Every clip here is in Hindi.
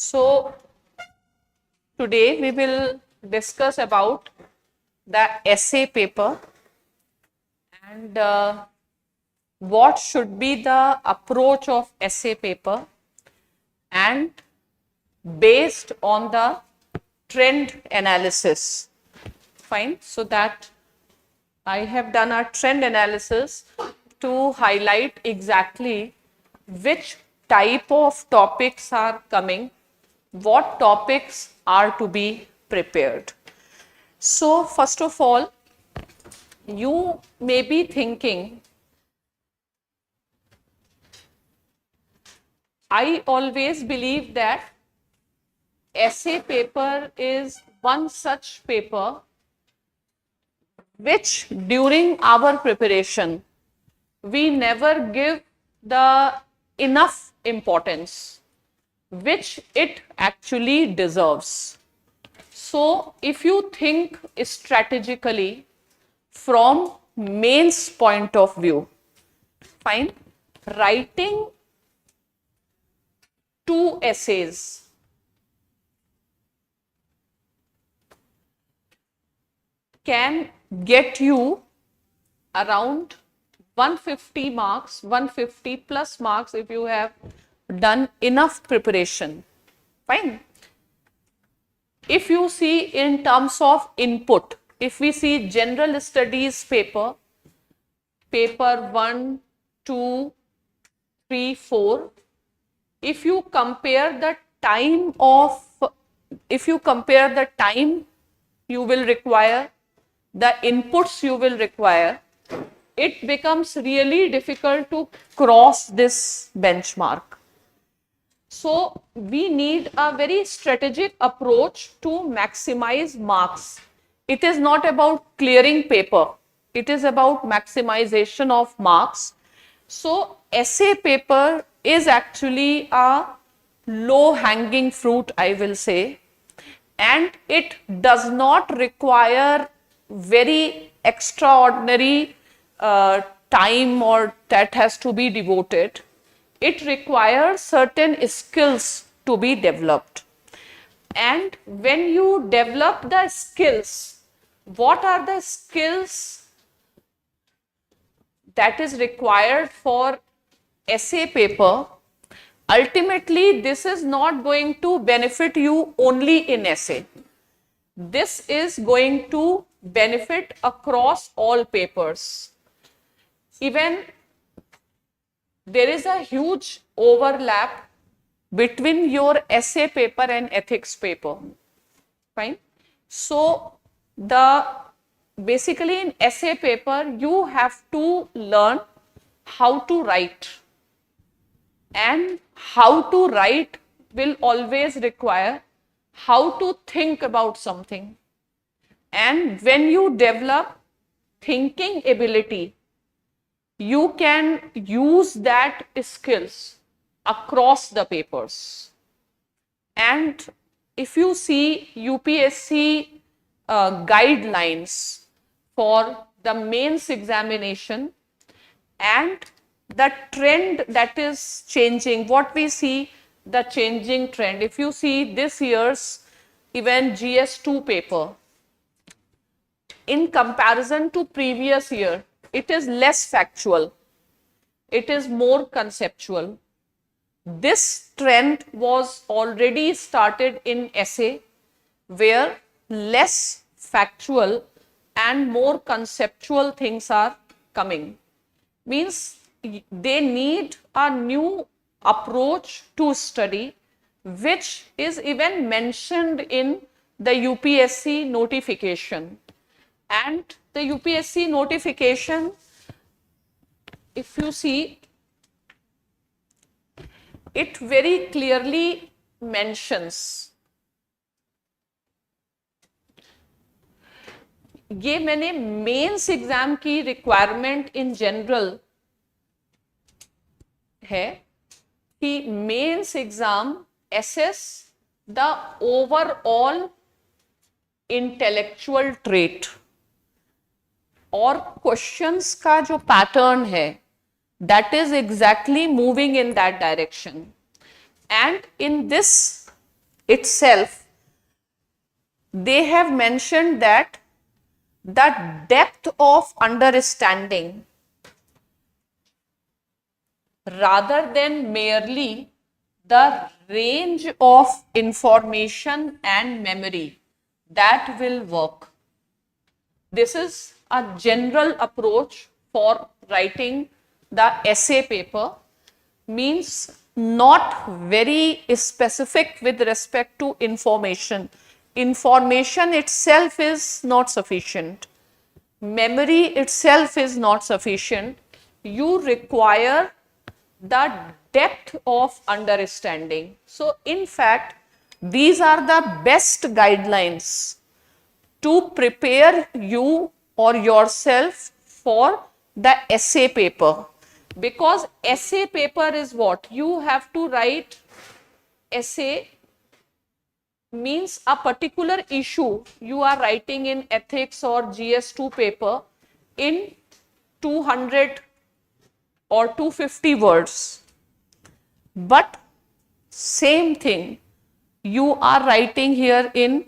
So today we will discuss about the essay paper and what should be the approach of essay paper, and based on the trend analysis. Fine. So that I have done a trend analysis to highlight exactly which type of topics are coming, what topics are to be prepared. So first of all, you may be thinking, I always believe that essay paper is one such paper which during our preparation we never give the enough importance which it actually deserves. So if you think strategically from mains point of view, fine, writing 2 essays can get you around 150 marks, 150 plus marks if you have done enough preparation. Fine. If you see in terms of input, if we see general studies paper, paper 1, 2, 3, 4, if you compare the time you will require, the inputs you will require, it becomes really difficult to cross this benchmark. So we need a very strategic approach to maximize marks. It is not about clearing paper. It is about maximization of marks. So essay paper is actually a low hanging fruit, I will say, and it does not require very extraordinary time or that has to be devoted. It requires certain skills to be developed. And when you develop the skills, what are the skills that is required for essay paper? Ultimately, this is not going to benefit you only in essay. This is going to benefit across all papers. Even there is a huge overlap between your essay paper and ethics paper. Fine. So basically in essay paper you have to learn how to write, and how to write will always require how to think about something. And when you develop thinking ability, you can use that skills across the papers. And if you see UPSC guidelines for the mains examination and the trend that is changing, what we see, the changing trend. If you see this year's even GS2 paper, in comparison to previous year, it is less factual, it is more conceptual. This trend was already started in essay, where less factual and more conceptual things are coming. Means they need a new approach to study, which is even mentioned in the UPSC notification. And the UPSC notification, if you see, it very clearly mentions, ये मैंने मेंस एग्जाम की रिक्वायरमेंट इन जनरल है कि mains exam assess the overall intellectual trait, और क्वेश्चंस का जो पैटर्न है that is exactly moving in that direction. And in this itself, they have mentioned that the depth of understanding rather than merely the range of information and memory that will work. This is a general approach for writing the essay paper, means not very specific with respect to information. Information itself is not sufficient. Memory itself is not sufficient. You require the depth of understanding. So, in fact, these are the best guidelines to prepare you or yourself for the essay paper, because essay paper is what you have to write. Essay means a particular issue you are writing in ethics or GS2 paper in 200 or 250 words, but same thing you are writing here in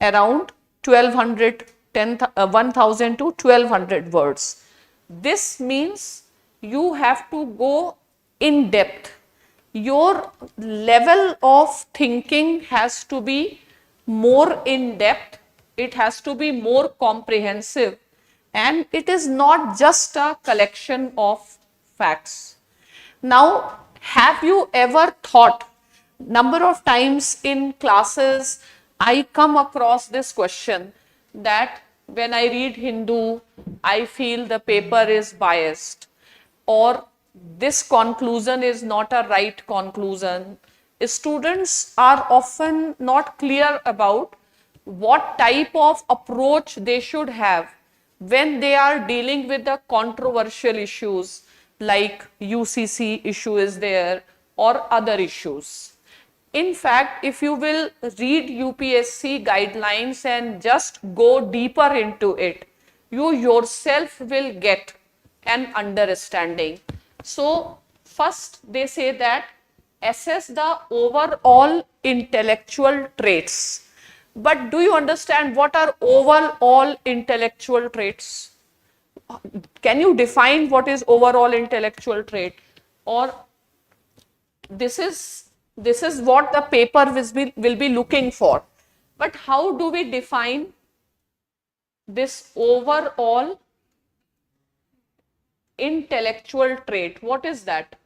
around 1200, 1000 to 1200 words. This means you have to go in depth. Your level of thinking has to be more in depth, it has to be more comprehensive, and it is not just a collection of facts. Now, have you ever thought, number of times in classes I come across this question that when I read Hindu, I feel the paper is biased, or this conclusion is not a right conclusion. Students are often not clear about what type of approach they should have when they are dealing with the controversial issues like UCC issue is there or other issues. In fact, if you will read UPSC guidelines and just go deeper into it, you yourself will get an understanding. So, first they say that assess the overall intellectual traits. But do you understand what are overall intellectual traits? Can you define what is overall intellectual trait? Or this is what the paper will be looking for. But how do we define this overall intellectual trait? What is that?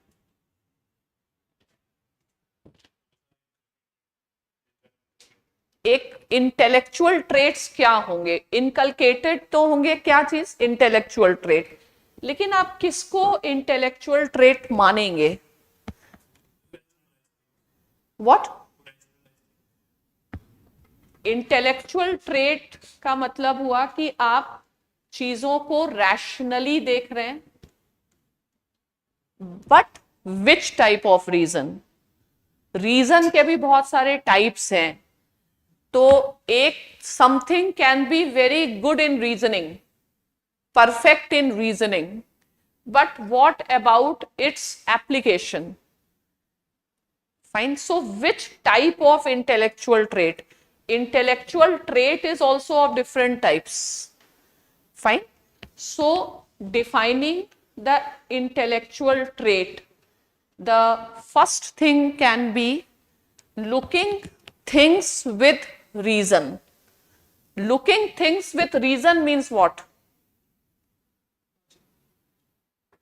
एक इंटेलेक्चुअल ट्रेट्स क्या होंगे? इनकलकेटेड तो होंगे क्या चीज? Intellectual trait. लेकिन आप किसको इंटेलेक्चुअल ट्रेट मानेंगे? व्हाट? इंटेलेक्चुअल ट्रेट का मतलब हुआ कि आप चीजों को रैशनली देख रहे हैं, but which type of reason? Reason के भी बहुत सारे टाइप्स हैं. तो एक something can be very good in reasoning, perfect in reasoning, but what about its application? Fine. So which type of intellectual trait? Intellectual trait is also of different types. Fine. So, defining the intellectual trait, the first thing can be looking things with reason. Looking things with reason means what?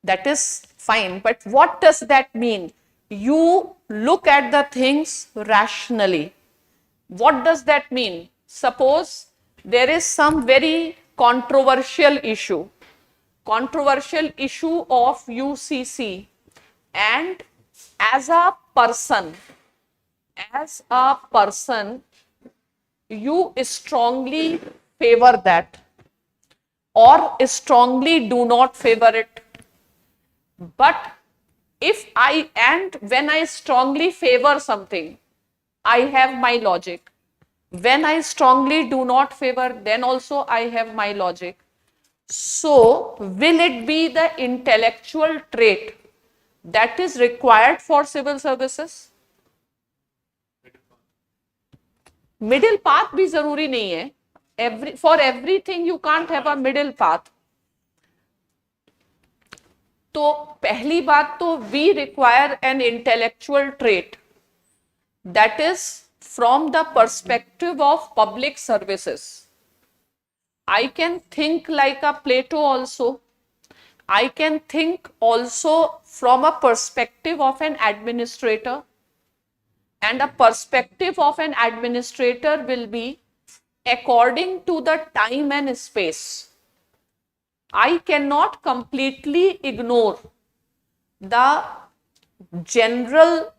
That is fine, but what does that mean? You look at the things rationally. What does that mean? Suppose there is some very controversial issue of UCC, and as a person, you strongly favor that or strongly do not favor it. But when I strongly favor something, I have my logic. When I strongly do not favor, then also I have my logic. So, will it be the intellectual trait that is required for civil services? Middle path भी जरूरी नहीं है, for everything you can't have a middle path. तो पहली बात तो we require an intellectual trait that is from the perspective of public services. I can think like a Plato also. I can think also from a perspective of an administrator, and a perspective of an administrator will be according to the time and space. I cannot completely ignore the general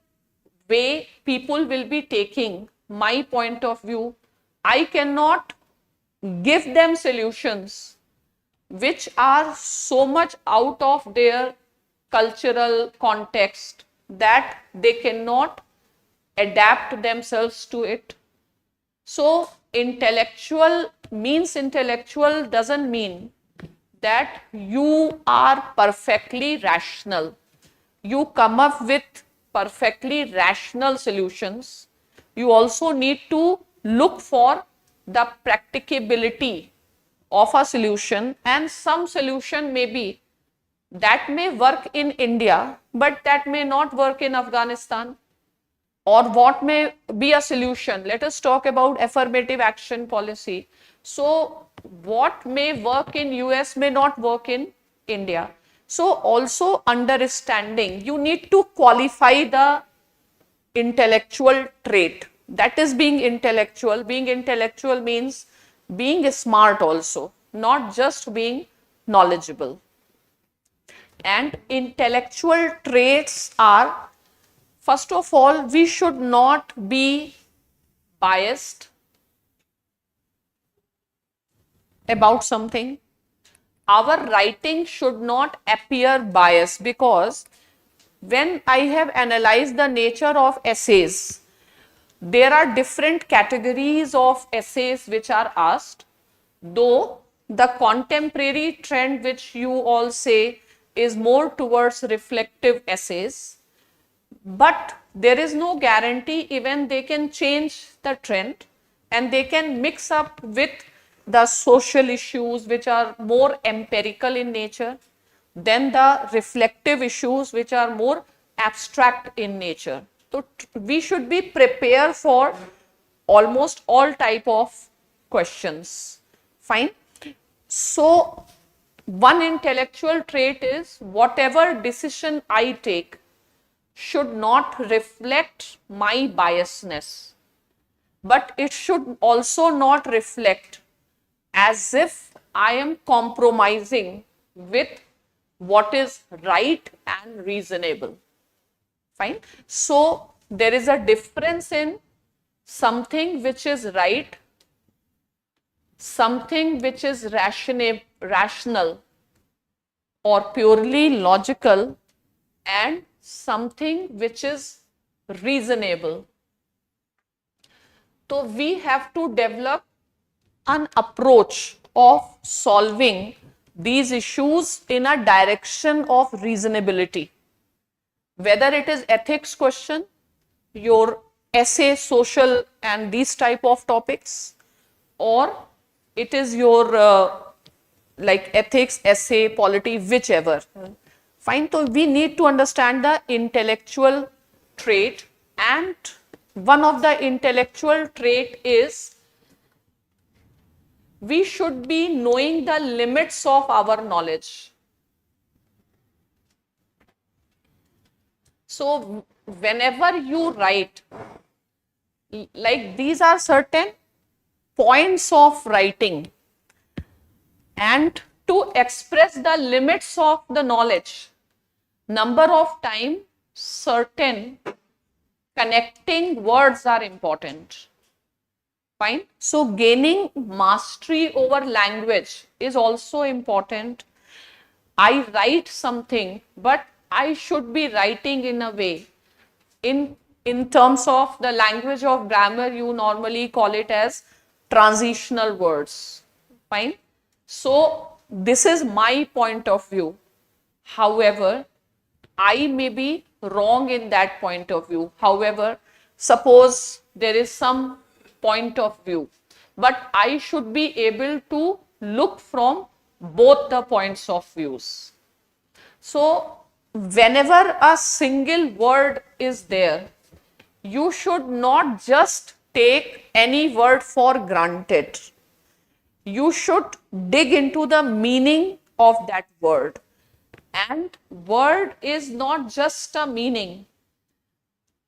way people will be taking my point of view. I cannot give them solutions which are so much out of their cultural context that they cannot adapt themselves to it. So intellectual means intellectual doesn't mean that you are perfectly rational, you come up with perfectly rational solutions. You also need to look for the practicability of a solution, and some solution may be that may work in India but that may not work in Afghanistan. Or what may be a solution, let us talk about affirmative action policy. So what may work in US may not work in India. So also understanding, you need to qualify the intellectual trait, that is being intellectual. Being intellectual means being smart also, not just being knowledgeable. And intellectual traits are, first of all, we should not be biased about something. Our writing should not appear biased, because when I have analyzed the nature of essays, there are different categories of essays which are asked. Though the contemporary trend which you all say is more towards reflective essays, but there is no guarantee, even they can change the trend and they can mix up with the social issues which are more empirical in nature, then the reflective issues which are more abstract in nature. So we should be prepared for almost all type of questions. Fine. So one intellectual trait is, whatever decision I take should not reflect my biasness, but it should also not reflect as if I am compromising with what is right and reasonable. Fine. So there is a difference in something which is right, something which is rational or purely logical, and something which is reasonable. So we have to develop an approach of solving these issues in a direction of reasonability. Whether it is ethics question, your essay, social and these type of topics, or it is your like ethics, essay, polity, whichever. Fine. So we need to understand the intellectual trait, and one of the intellectual trait is we should be knowing the limits of our knowledge. So whenever you write, like these are certain points of writing, and to express the limits of the knowledge, number of time certain connecting words are important. Fine. So gaining mastery over language is also important. I write something, but I should be writing in a way, in terms of the language of grammar, you normally call it as transitional words. Fine. So this is my point of view. However, I may be wrong in that point of view. However, suppose there is some point of view, but I should be able to look from both the points of views. So whenever a single word is there, you should not just take any word for granted. You should dig into the meaning of that word. And word is not just a meaning.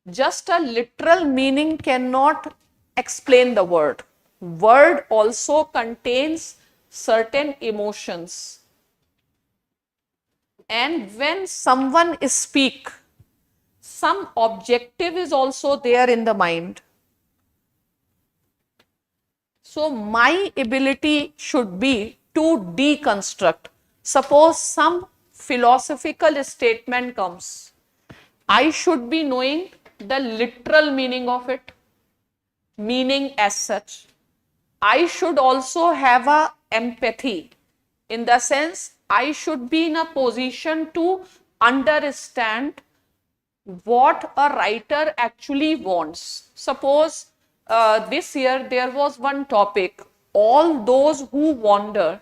Just a literal meaning cannot explain the word. Word also contains certain emotions. And when someone speaks, some objective is also there in the mind. So my ability should be to deconstruct. Suppose some philosophical statement comes. I should be knowing the literal meaning of it, meaning as such. I should also have a empathy, in the sense I should be in a position to understand what a writer actually wants. Suppose this year there was one topic, all those who wander,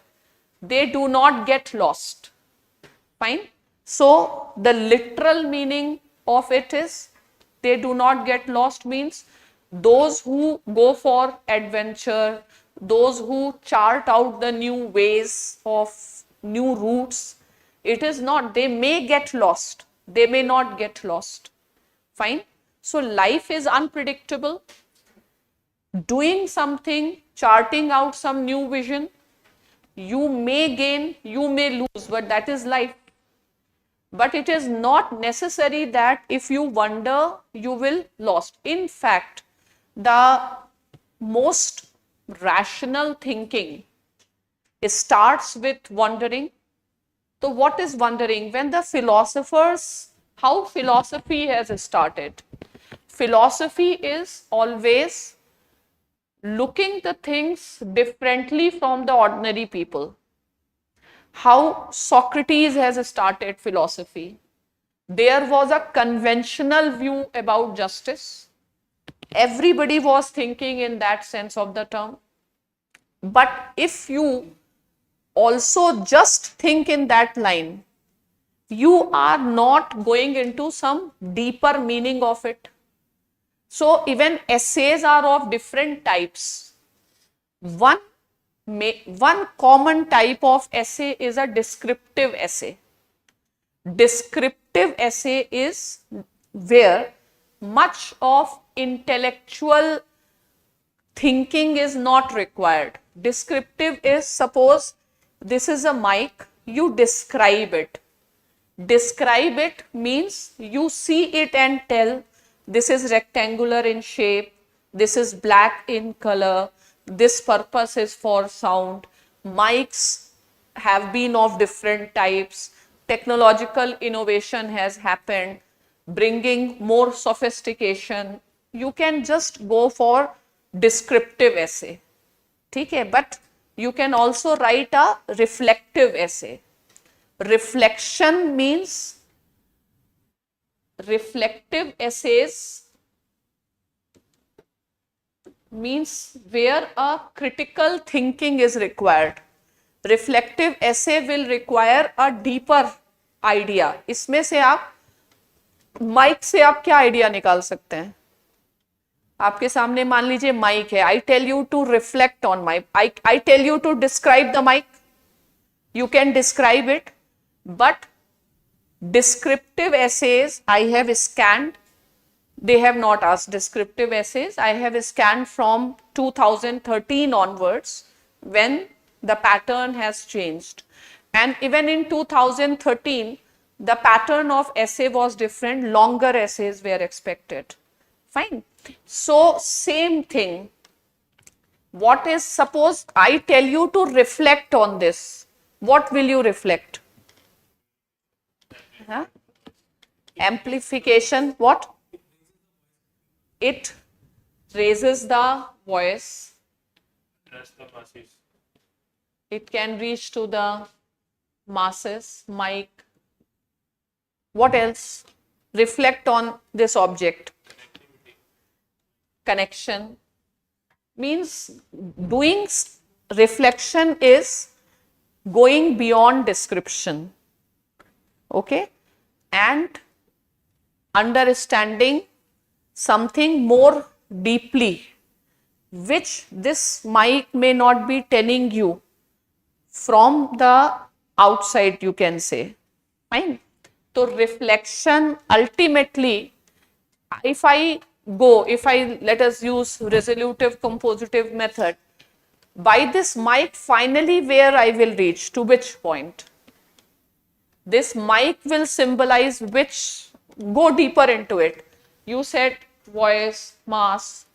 they do not get lost. Fine. So the literal meaning of it is they do not get lost means those who go for adventure, those who chart out the new ways of new routes. It is not, they may get lost, they may not get lost. Fine. So life is unpredictable. Doing something, charting out some new vision, you may gain, you may lose, but that is life. But it is not necessary that if you wander, you will lost. In fact, the most rational thinking starts with wondering. So what is wondering? When the philosophers, how philosophy has started? Philosophy is always looking the things differently from the ordinary people. How Socrates has started philosophy. There was a conventional view about justice. Everybody was thinking in that sense of the term. But if you also just think in that line, you are not going into some deeper meaning of it. So even essays are of different types. One common type of essay is a descriptive essay. Descriptive essay is where much of intellectual thinking is not required. Descriptive is, suppose this is a mic, you describe it. Describe it means you see it and tell this is rectangular in shape, this is black in color, this purpose is for sound. Mics have been of different types. Technological innovation has happened, bringing more sophistication. You can just go for descriptive essay. Okay? But you can also write a reflective essay. Reflection means reflective essays means where a critical thinking is required. Reflective essay will require a deeper idea. इसमें से आप माइक से आप क्या आइडिया निकाल सकते हैं? आपके सामने मान लीजिए माइक है. I tell you to reflect on mic. I tell you to describe the mic. You can describe it, but descriptive essays I have scanned. They have not asked descriptive essays. I have scanned from 2013 onwards when the pattern has changed. And even in 2013, the pattern of essay was different. Longer essays were expected. Fine. So same thing. What is, suppose I tell you to reflect on this. What will you reflect? Huh? Amplification, what? It raises the voice. It can reach to the masses, mic. What else? Reflect on this object. Connection. Means doing reflection is going beyond description, okay, and understanding something more deeply, which this mic may not be telling you from the outside, you can say. Fine. So reflection ultimately, if I let us use resolutive compositive method, by this mic finally where I will reach, to which point? This mic will symbolize which, go deeper into it. You said voice, mass,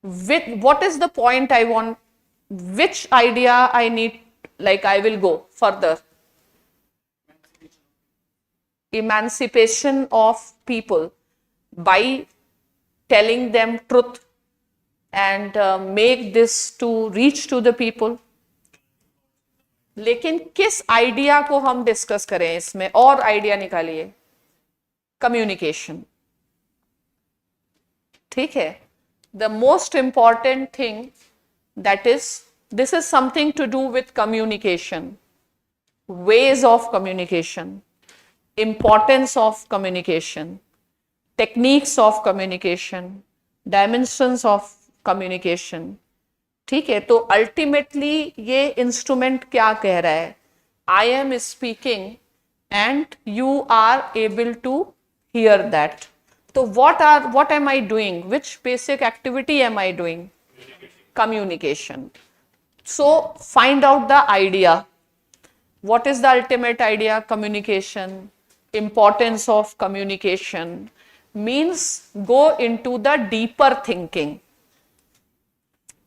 with what is the point I want, which idea I need, like I will go further. Emancipation of people by telling them truth and make this to reach to the people. लेकिन किस आइडिया को हम डिस्कस करें इसमें, और आइडिया निकालिए. कम्युनिकेशन. ठीक है. The most important thing that is, this is something to do with communication, ways of communication, importance of communication, techniques of communication, dimensions of communication. ठीक है. तो अल्टीमेटली ये इंस्ट्रूमेंट क्या कह रहा है? I am speaking and you are able to hear that. तो what am I doing? Which basic activity am I doing? Communication. So find out the idea. What is the ultimate idea? Communication. Importance of communication means go into the deeper thinking.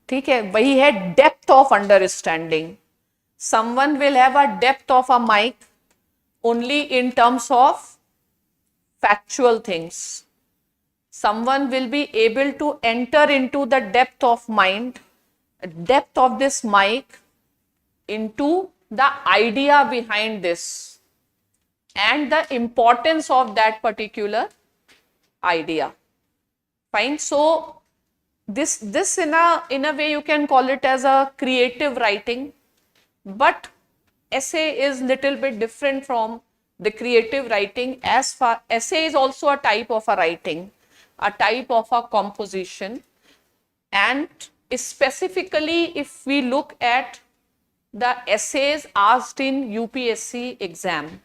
ठीक है. वही है depth of understanding. Someone will have a depth of a mic only in terms of factual things. Someone will be able to enter into the depth of mind, depth of this mic, into the idea behind this and the importance of that particular idea. Fine. So this in a way you can call it as a creative writing, but essay is little bit different from the creative writing. As far essay is also a type of a writing, a type of a composition, and specifically if we look at the essays asked in UPSC exam.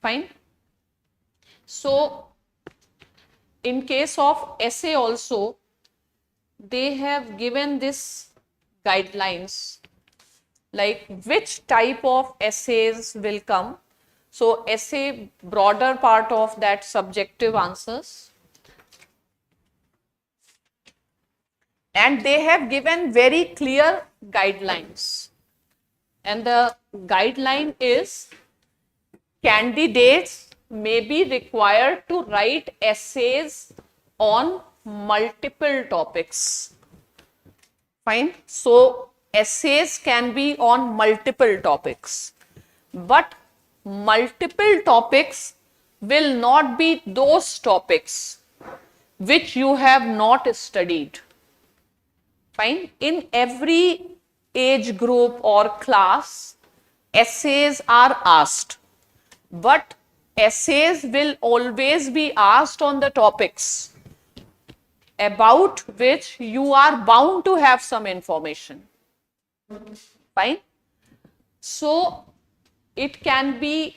Fine. So in case of essay also, they have given this guidelines, like which type of essays will come. So essay, broader part of that subjective answers, and they have given very clear guidelines, and the guideline is candidates may be required to write essays on multiple topics. Fine. So essays can be on multiple topics, but multiple topics will not be those topics which you have not studied. Fine. In every age group or class, essays are asked, but essays will always be asked on the topics about which you are bound to have some information. Fine. So it can be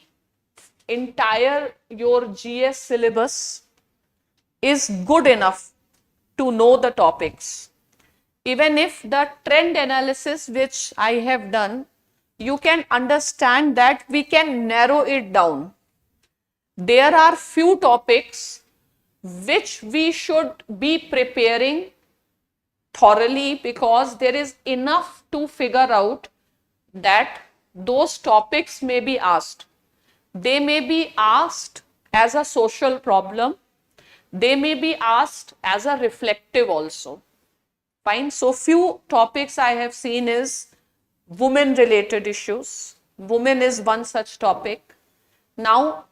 entire your GS syllabus is good enough to know the topics. Even if the trend analysis which I have done, you can understand that we can narrow it down. There are few topics which we should be preparing thoroughly, because there is enough to figure out that those topics may be asked. They may be asked as a social problem. They may be asked as a reflective also. Fine. So few topics I have seen is women related issues. Women is one such topic. Now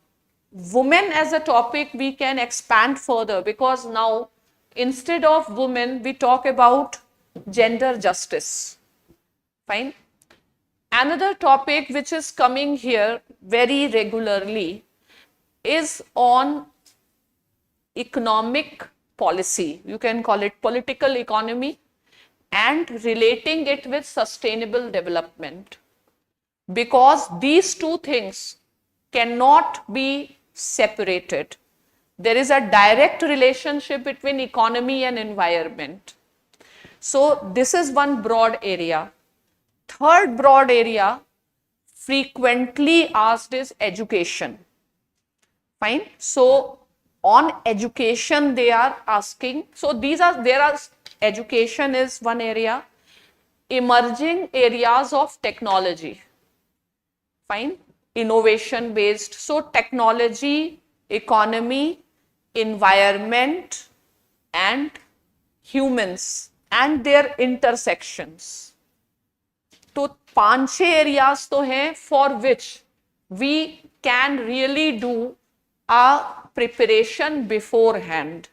women as a topic we can expand further, because now instead of women we talk about gender justice. Fine. Another topic which is coming here very regularly is on economic policy. You can call it political economy, and relating it with sustainable development. Because these two things cannot be separated. There is a direct relationship between economy and environment. So this is one broad area. Third broad area frequently asked is education. Fine. So on education they are asking. So education is one area. Emerging areas of technology. Fine. Innovation based. So technology, economy, environment and humans and their intersections. तो 5-6 areas तो हैं for which we can really do a preparation beforehand.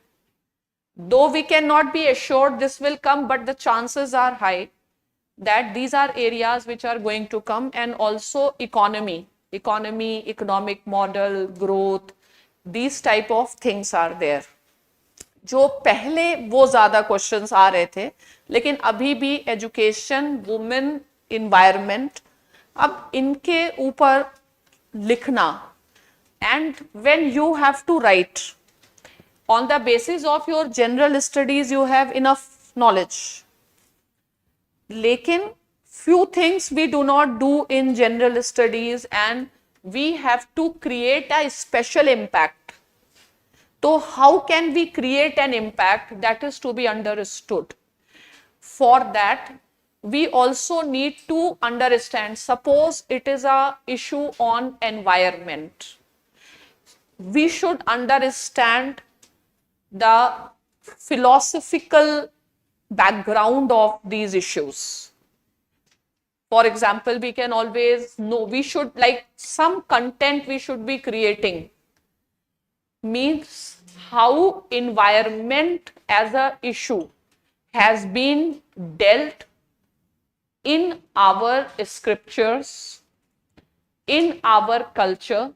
Though we cannot be assured this will come, but the chances are high that these are areas which are going to come. And also economy, economic model, growth, these type of things are there. जो पहले वो ज्यादा क्वेश्चंस आ रहे थे, लेकिन अभी भी एजुकेशन, वुमेन, इन्वायरमेंट, अब इनके ऊपर लिखना. And when you have to write on the basis of your general studies you have enough knowledge, lekin few things we do not do in general studies and we have to create a special impact. So how can we create an impact? That is to be understood. For that we also need to understand, suppose it is a issue on environment, we should understand the philosophical background of these issues. For example, we can always know, we should, like, some content we should be creating means how environment as a issue has been dealt in our scriptures, in our culture,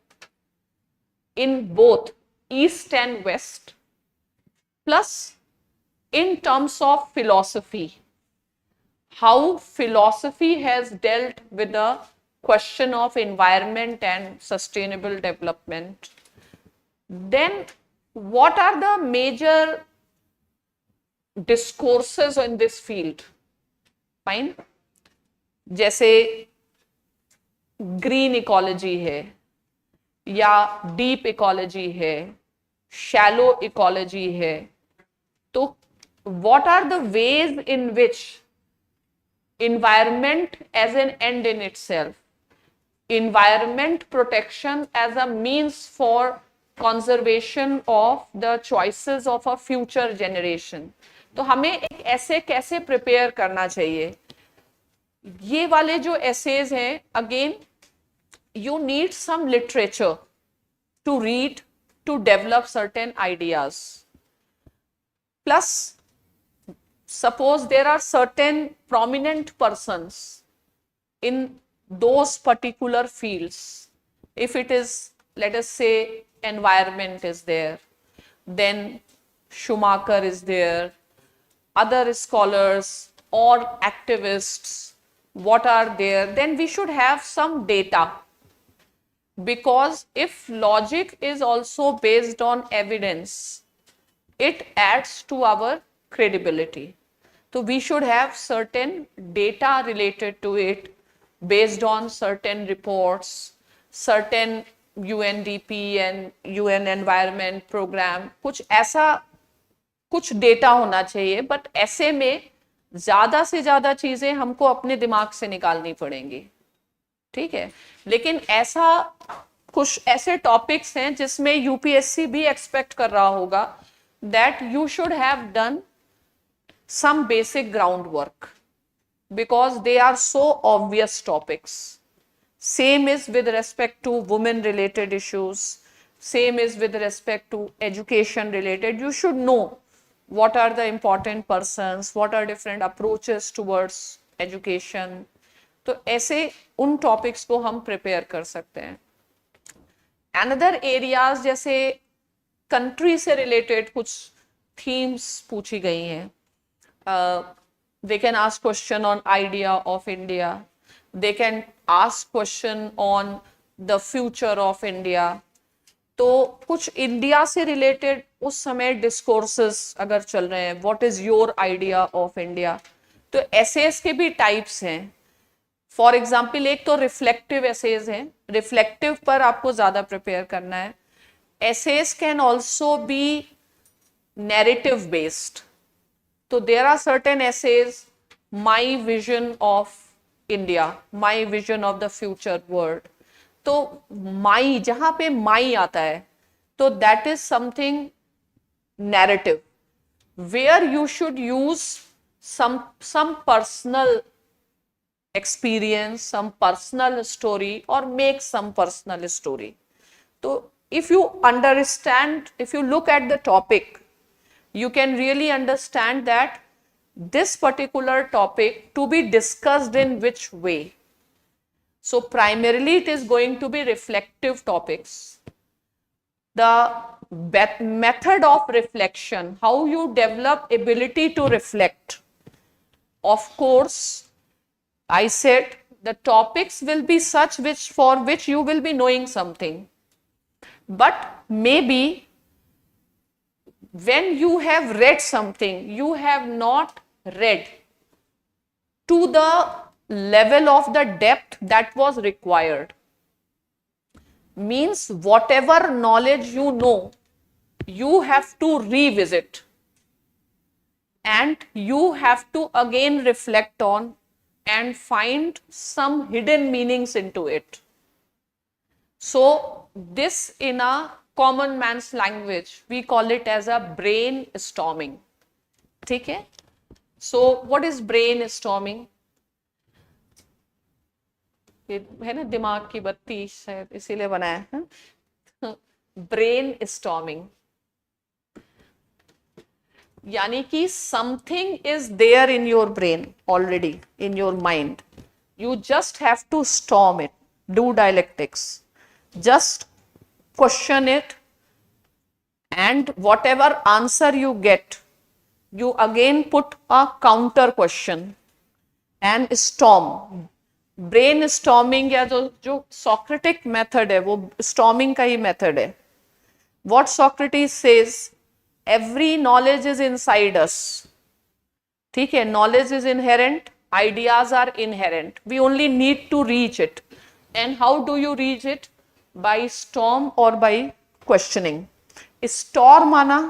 in both East and West, plus in terms of philosophy, how philosophy has dealt with the question of environment and sustainable development. Then what are the major discourses in this field? Fine. जैसे ग्रीन इकोलॉजी है या डीप इकोलॉजी है, शैलो इकोलॉजी है. तो what are the ways in which environment as an end in itself, environment protection as a means for conservation of the choices of a future generation, तो हमें एक ऐसे कैसे प्रिपेयर करना चाहिए? ये वाले जो एसेज हैं, again you need some literature to read to develop certain ideas. Plus, suppose there are certain prominent persons in those particular fields. If it is, let us say, environment is there, then Schumacher is there, other scholars or activists, what are there, then we should have some data. Because if logic is also based on evidence, it adds to our credibility. So we should have certain data related to it based on certain reports, certain UNDP and UN Environment Program. कुछ ऐसा कुछ डेटा होना चाहिए, बट ऐसे में ज्यादा से ज्यादा चीजें हमको अपने दिमाग से निकालनी पड़ेंगी. ठीक है, लेकिन ऐसा कुछ ऐसे टॉपिक्स हैं जिसमें यूपीएससी भी एक्सपेक्ट कर रहा होगा that you should have done some basic groundwork, because they are so obvious topics. Same is with respect to women related issues, same is with respect to education related. You should know what are the important persons, what are different approaches towards education. तो ऐसे उन टॉपिक्स को हम प्रिपेयर कर सकते हैं. अनदर एरियाज जैसे कंट्री से रिलेटेड कुछ थीम्स पूछी गई हैं. They can ask question on idea of India. They can ask question on the future of India. तो कुछ इंडिया से रिलेटेड उस समय डिस्कोर्सेस अगर चल रहे हैं, what is your idea of India. तो एसेस के भी टाइप्स हैं. फॉर एग्जाम्पल एक तो रिफ्लेक्टिव एसेज हैं. रिफ्लेक्टिव पर आपको ज्यादा प्रिपेयर करना है. Essays can also be narrative based. तो there are certain essays, my vision of India, my vision of the future world. तो माई, जहां पे माई आता है तो that is something narrative where you should use some personal experience, some personal story, or make some personal story. So if you understand, if you look at the topic, you can really understand that this particular topic to be discussed in which way. So primarily it is going to be reflective topics. The method of reflection, how you develop ability to reflect. Of course, I said the topics will be such for which you will be knowing something. But maybe when you have read something, you have not read to the level of the depth that was required. Means whatever knowledge you know, you have to revisit and you have to again reflect on and find some hidden meanings into it. So this, in a common man's language, we call it as a brainstorming. ठीक है? So what is brainstorming? ये है ना दिमाग की बत्ती, शायद इसीलिए बनाया है. ब्रेनस्टॉर्मिंग यानी कि something is there in your brain already, in your mind. You just have to storm it, do dialectics, just question it, and whatever answer you get, you again put a counter question and storm. Brainstorming या जो सॉक्रेटिक मेथड है वो स्टॉर्मिंग का ही मेथड है. What Socrates says, every knowledge is inside us. ठीक है, knowledge is inherent, ideas are inherent, we only need to reach it. And how do you reach it? By storm और बाय क्वेश्चनिंग. स्टॉर्म आना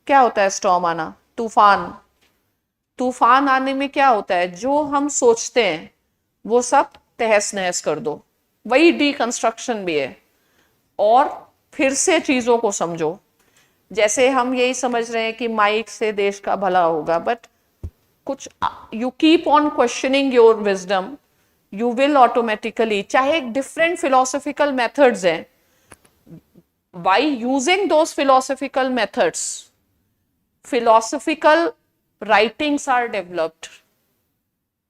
क्या होता है? स्टॉर्म आना तूफान. तूफान आने में क्या होता है? जो हम सोचते हैं वो सब तहस नहस कर दो. वही डीकंस्ट्रक्शन भी है. और फिर से चीजों को समझो. जैसे हम यही समझ रहे हैं कि माइक से देश का भला होगा, बट कुछ you keep on questioning your wisdom, you will automatically, चाहे एक डिफरेंट फिलोसॉफिकल मेथड्स हैं, by using those philosophical methods, philosophical writings are developed.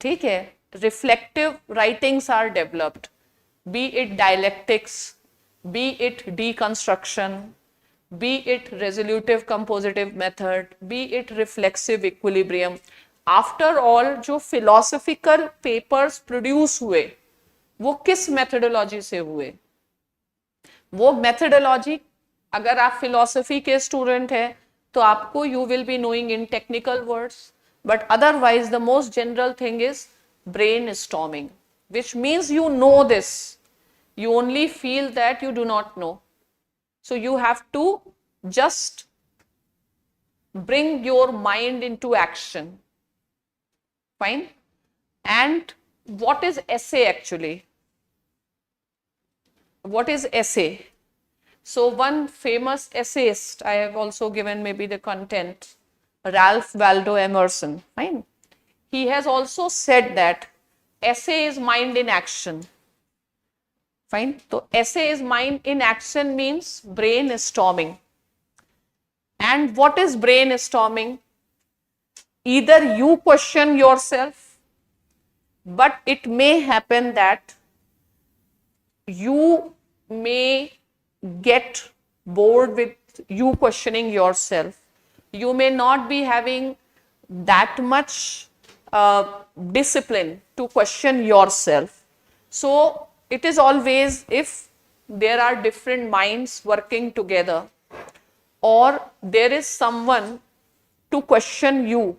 ठीक है, reflective writings are developed, be it dialectics, be it deconstruction, be it resolutive compositive method, be it reflexive equilibrium. After all, जो philosophical papers produce हुए वो किस methodology से हुए? वो मेथडोलॉजी, अगर आप फिलॉसफी के स्टूडेंट हैं तो आपको you will be knowing in technical words, but otherwise the most general thing is brainstorming, which means you know this, you only feel that you do not know. So you have to just bring your mind into action. Fine. And what is essay actually? What is essay? So one famous essayist, I have also given maybe the content, Ralph Waldo Emerson. Fine. He has also said that essay is mind in action. Fine. So essay is mind in action means brainstorming. And what is brainstorming? Either you question yourself, but it may happen that you may get bored with you questioning yourself. You may not be having that much discipline to question yourself. So it is always, if there are different minds working together, or there is someone to question you,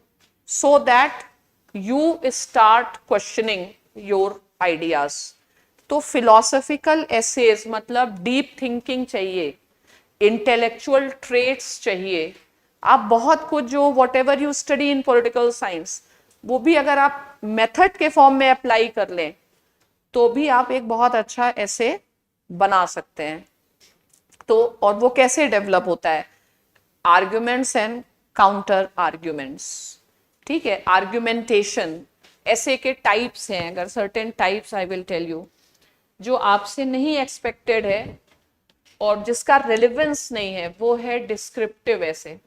so that you start questioning your ideas. तो फिलोसॉफिकल एसेज मतलब डीप थिंकिंग चाहिए, इंटेलेक्चुअल ट्रेट्स चाहिए। आप बहुत कुछ जो what ever you study in political science, वो भी अगर आप मेथड के फॉर्म में अप्लाई कर लें तो भी आप एक बहुत अच्छा ऐसे बना सकते हैं। तो और वो कैसे डेवलप होता है? Arguments and counter arguments. ठीक है, आर्ग्यूमेंटेशन ऐसे के टाइप्स हैं, अगर certain types I will tell you, जो आपसे नहीं एक्सपेक्टेड है और जिसका रेलेवेंस नहीं है, वो है डिस्क्रिप्टिव ऐसे।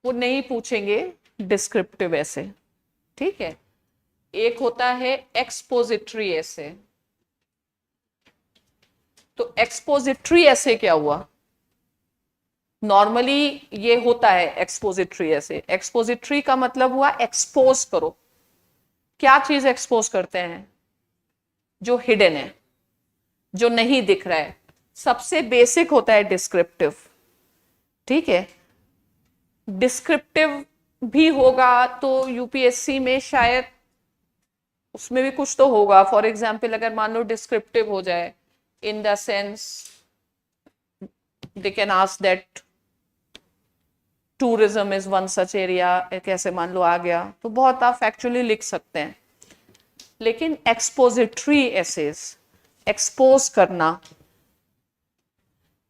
वो नहीं पूछेंगे डिस्क्रिप्टिव ऐसे। ठीक है, एक होता है एक्सपोजिटरी ऐसे। तो एक्सपोजिटरी ऐसे क्या हुआ? नॉर्मली ये होता है एक्सपोजिटरी ऐसे। एक्सपोजिटरी का मतलब हुआ एक्सपोज करो। क्या चीज एक्सपोज करते हैं? जो हिडन है, जो नहीं दिख रहा है। सबसे बेसिक होता है डिस्क्रिप्टिव। ठीक है, डिस्क्रिप्टिव भी होगा तो यूपीएससी में शायद उसमें भी कुछ तो होगा। फॉर एग्जाम्पल अगर मान लो डिस्क्रिप्टिव हो जाए इन the sense they can ask that tourism is one such area, कैसे मान लो आ गया तो बहुत आप फैक्चुअली लिख सकते हैं। लेकिन एक्सपोजिटरी एसेज, एक्सपोज करना,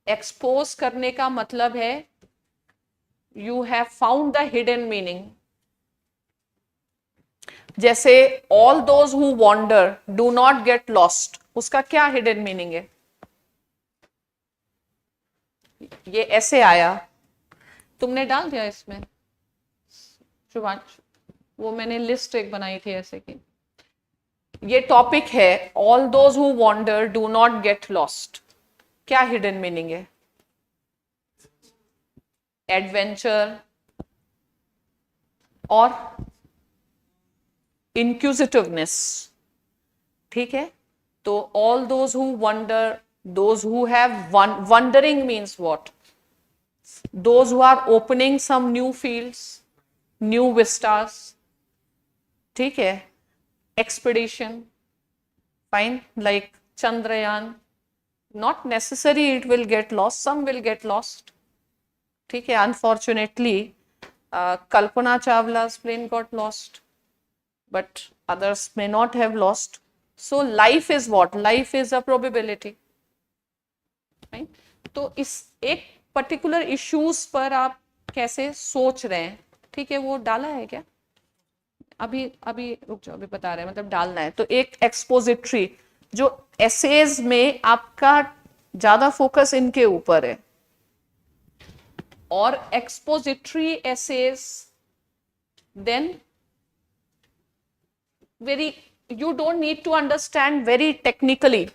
एक्सपोज करने का मतलब है you have found the hidden meaning. जैसे all those who wander do not get lost, उसका क्या हिडन मीनिंग है? ये ऐसे आया, तुमने डाल दिया इसमें शुभांश, वो मैंने लिस्ट एक बनाई थी ऐसे की। ये टॉपिक है all those who wander do not get lost, क्या हिडन मीनिंग है? एडवेंचर और इंक्विजिटिवनेस। ठीक है, तो all those who wander, those who have wandering means what? Those who are opening some new fields, new vistas. ठीक है, expedition, fine, like Chandrayaan, not necessary it will get lost, some will get lost. ठीक है, unfortunately Kalpana Chawla's plane got lost, but others may not have lost. So life is what? Life is a probability. Fine? तो इस एक पर्टिकुलर इश्यूज पर आप कैसे सोच रहे हैं, ठीक है, वो डाला है क्या? अभी अभी रुक जाओ, अभी बता रहे हैं, मतलब डालना है। तो एक एक्सपोजिटरी, जो एसेज में आपका ज्यादा फोकस इनके ऊपर है, और expository essays then very, you don't need to understand very technically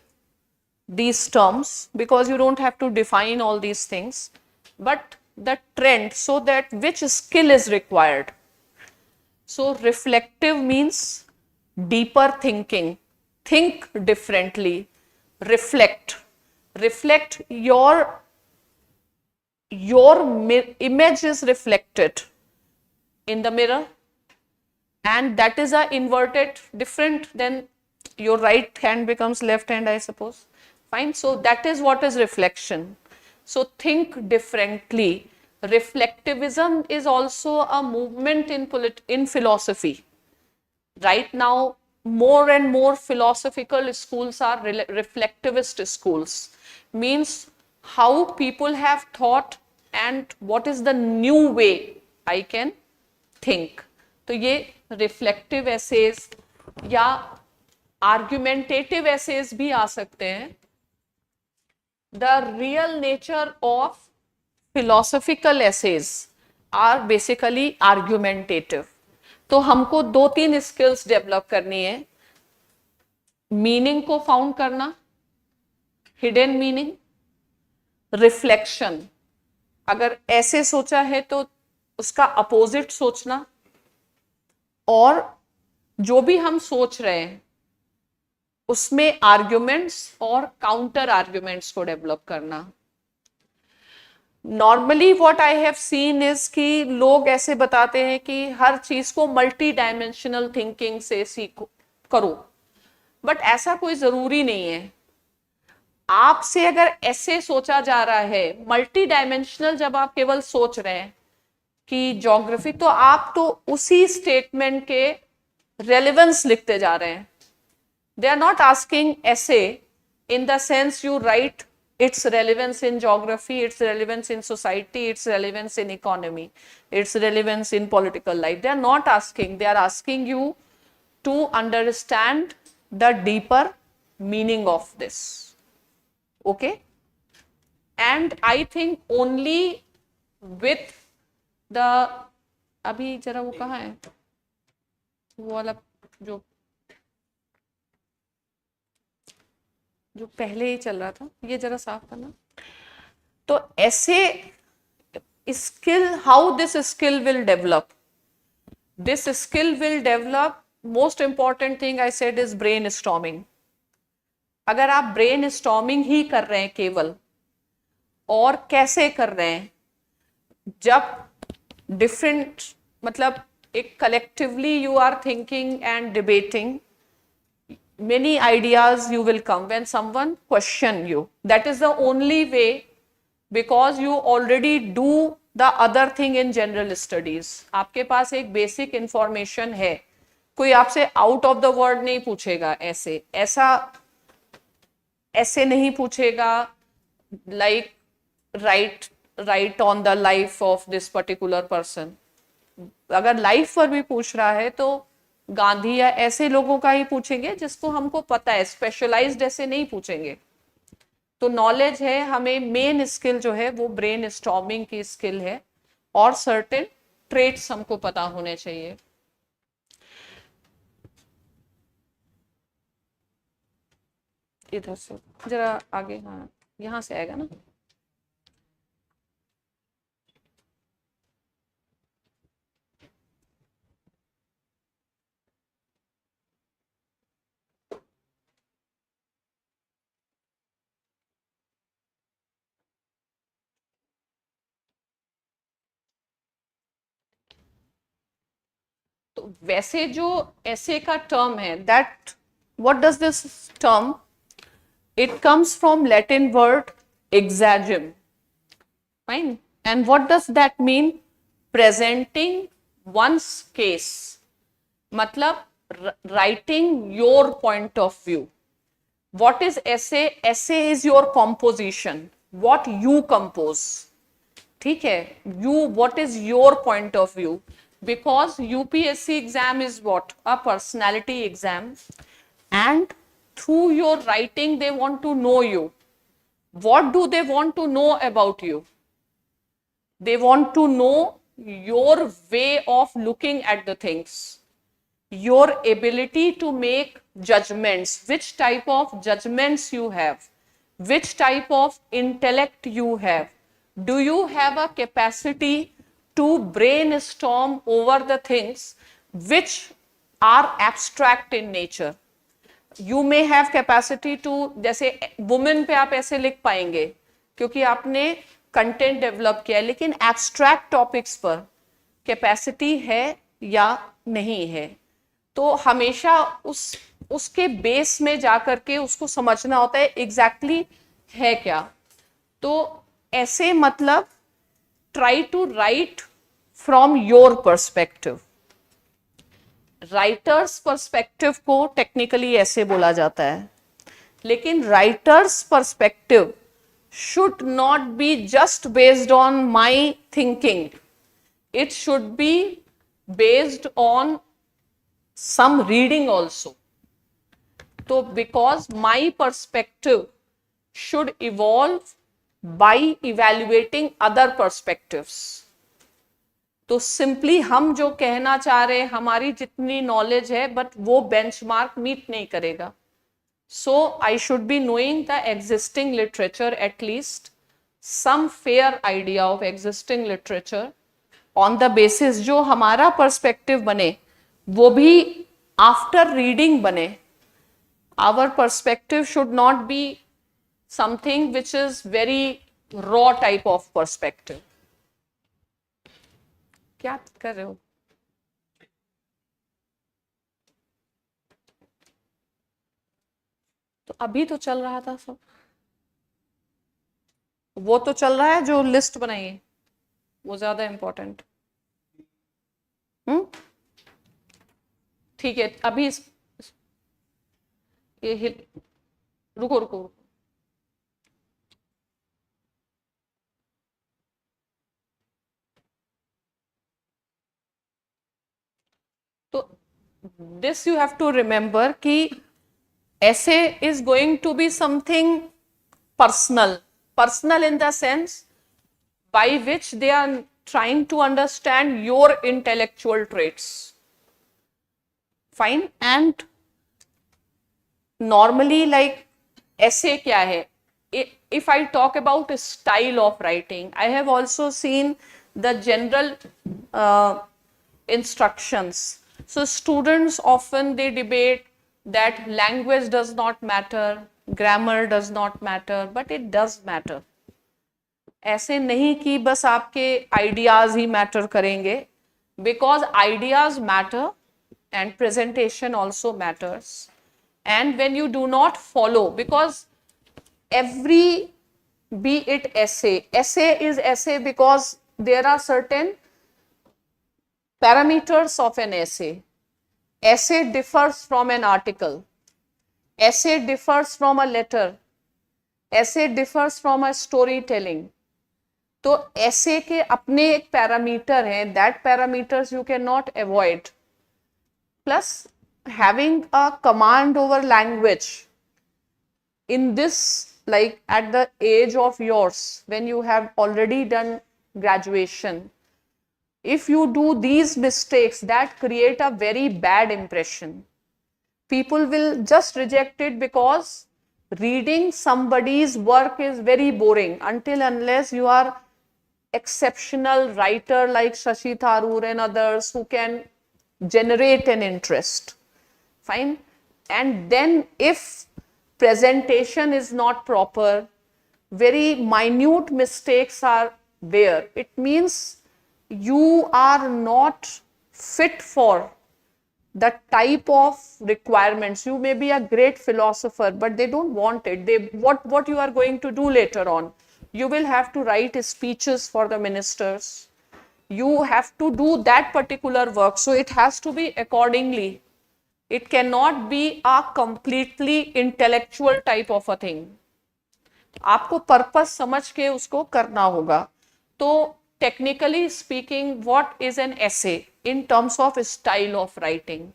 these terms because you don't have to define all these things, but the trend, so that which skill is required. So reflective means deeper thinking, think differently, reflect your image is reflected in the mirror, and that is a inverted different, then your right hand becomes left hand, I suppose. Fine, so that is what is reflection. So think differently. Reflectivism is also a movement in philosophy. Right now more and more philosophical schools are reflectivist schools, means how people have thought and what is the new way I can think. तो ये रिफ्लेक्टिव एसेज या आर्ग्यूमेंटेटिव एसेज भी आ सकते हैं। The real nature of philosophical essays are basically argumentative. तो हमको 2-3 स्किल्स डेवलप करनी है. मीनिंग को फाउंड करना, हिडन मीनिंग, रिफ्लेक्शन, अगर ऐसे सोचा है तो उसका अपोजिट सोचना, और जो भी हम सोच रहे हैं उसमें आर्ग्यूमेंट्स और काउंटर आर्ग्यूमेंट्स को डेवलप करना. Normally what I have seen is कि लोग ऐसे बताते हैं कि हर चीज को मल्टी डायमेंशनल थिंकिंग से सीखो, करो, बट ऐसा कोई जरूरी नहीं है. आपसे अगर ऐसे सोचा जा रहा है मल्टी डायमेंशनल, जब आप केवल सोच रहे हैं कि ज्योग्राफी, तो आप तो उसी स्टेटमेंट के रेलेवेंस लिखते जा रहे हैं. दे आर नॉट आस्किंग ऐसे in the sense you write its relevance in geography, its relevance in society, its relevance in economy, its relevance in political life. They are not asking, they are asking you to understand the deeper meaning of this. Okay? And I think only with the, अभी जरा वो कहाँ है, वो वाला जो पहले ही चल रहा था, ये जरा साफ करना. तो ऐसे skill, how this skill will develop, this skill will develop, most important thing I said is brain storming. अगर आप ब्रेन स्टॉर्मिंग ही कर रहे हैं केवल, और कैसे कर रहे हैं, जब डिफरेंट, मतलब एक collectively you are thinking and debating, many ideas you will come when someone question you. That is the only way, because you already do the other thing in general studies. आपके पास एक basic information है, कोई आपसे out of the word नहीं पूछेगा, ऐसे नहीं पूछेगा, like write on the life of this particular person. अगर लाइफ पर भी पूछ रहा है तो गांधी या ऐसे लोगों का ही पूछेंगे जिसको हमको पता है, स्पेशलाइज्ड ऐसे नहीं पूछेंगे. तो नॉलेज है, हमें मेन स्किल जो है वो ब्रेन स्टॉर्मिंग की स्किल है, और सर्टेन ट्रेट्स हमको पता होने चाहिए. इधर से जरा आगे, हाँ यहां से आएगा ना. तो वैसे जो ऐसे का टर्म है, that what does this term, it comes from Latin word exagem, fine, and what does that mean, presenting one's case, मतलब writing your point of view. What is essay? Essay is your composition, what you compose. ठीक है, you, what is your point of view, because UPSC exam is what, a personality exam, and through your writing they want to know you. What do they want to know about you? They want to know your way of looking at the things, your ability to make judgments, which type of judgments you have, which type of intellect you have. Do you have a capacity to brainstorm over the things which are abstract in nature? You may have capacity to, जैसे वुमेन पे आप ऐसे लिख पाएंगे क्योंकि आपने कंटेंट डेवलप किया है, लेकिन एब्स्ट्रैक्ट टॉपिक्स पर कैपेसिटी है या नहीं है. तो हमेशा उसके बेस में जाकर के उसको समझना होता है एग्जैक्टली है क्या. तो ऐसे मतलब try to write from your perspective. Writer's perspective को टेक्निकली ऐसे बोला जाता है, लेकिन writer's perspective should not be just based on my thinking, it should be based on some reading also. So because my perspective should evolve by evaluating other perspectives. तो सिंपली हम जो कहना चाह रहे हैं, हमारी जितनी नॉलेज है, बट वो बेंचमार्क मीट नहीं करेगा. So I should be knowing the existing literature, at least some fair idea of existing literature, on the basis जो हमारा पर्सपेक्टिव बने वो भी आफ्टर रीडिंग बने. Our perspective should not be something which is very raw type of perspective. क्या कर रहे हो? तो अभी तो चल रहा था सब, वो तो चल रहा है जो लिस्ट बनाई है, वो ज्यादा इंपॉर्टेंट. ठीक है, अभी रुको रुको. तो this you have to remember कि essay is going to be something personal in the sense by which they are trying to understand your intellectual traits. Fine. And normally, like, essay kya hai? If I talk about a style of writing, I have also seen the general instructions. So students often they debate that language does not matter, grammar does not matter, but it does matter. ऐसे नहीं कि बस आपके आइडियाज ही मैटर करेंगे, because ideas matter and presentation also matters. And when you do not follow, because every, be it essay is essay because there are certain parameters of an essay. Essay differs from an article, essay differs from a letter, essay differs from a storytelling. तो essay के अपने एक पैरामीटर हैं, that parameters you cannot avoid. Plus having a command over language in this, like at the age of yours when you have already done graduation, if you do these mistakes that create a very bad impression, people will just reject it because reading somebody's work is very boring until unless you are exceptional writer like Shashi Tharoor and others who can generate an interest. Fine. And then if presentation is not proper, very minute mistakes are there, it means you are not fit for the type of requirements. You may be a great philosopher, but they don't want it. What you are going to do later on, you will have to write speeches for the ministers, you have to do that particular work, so it has to be accordingly. It cannot be a completely intellectual type of a thing. आपको पर्पस समझ के उसको करना होगा. तो technically speaking, what is an essay in terms of style of writing?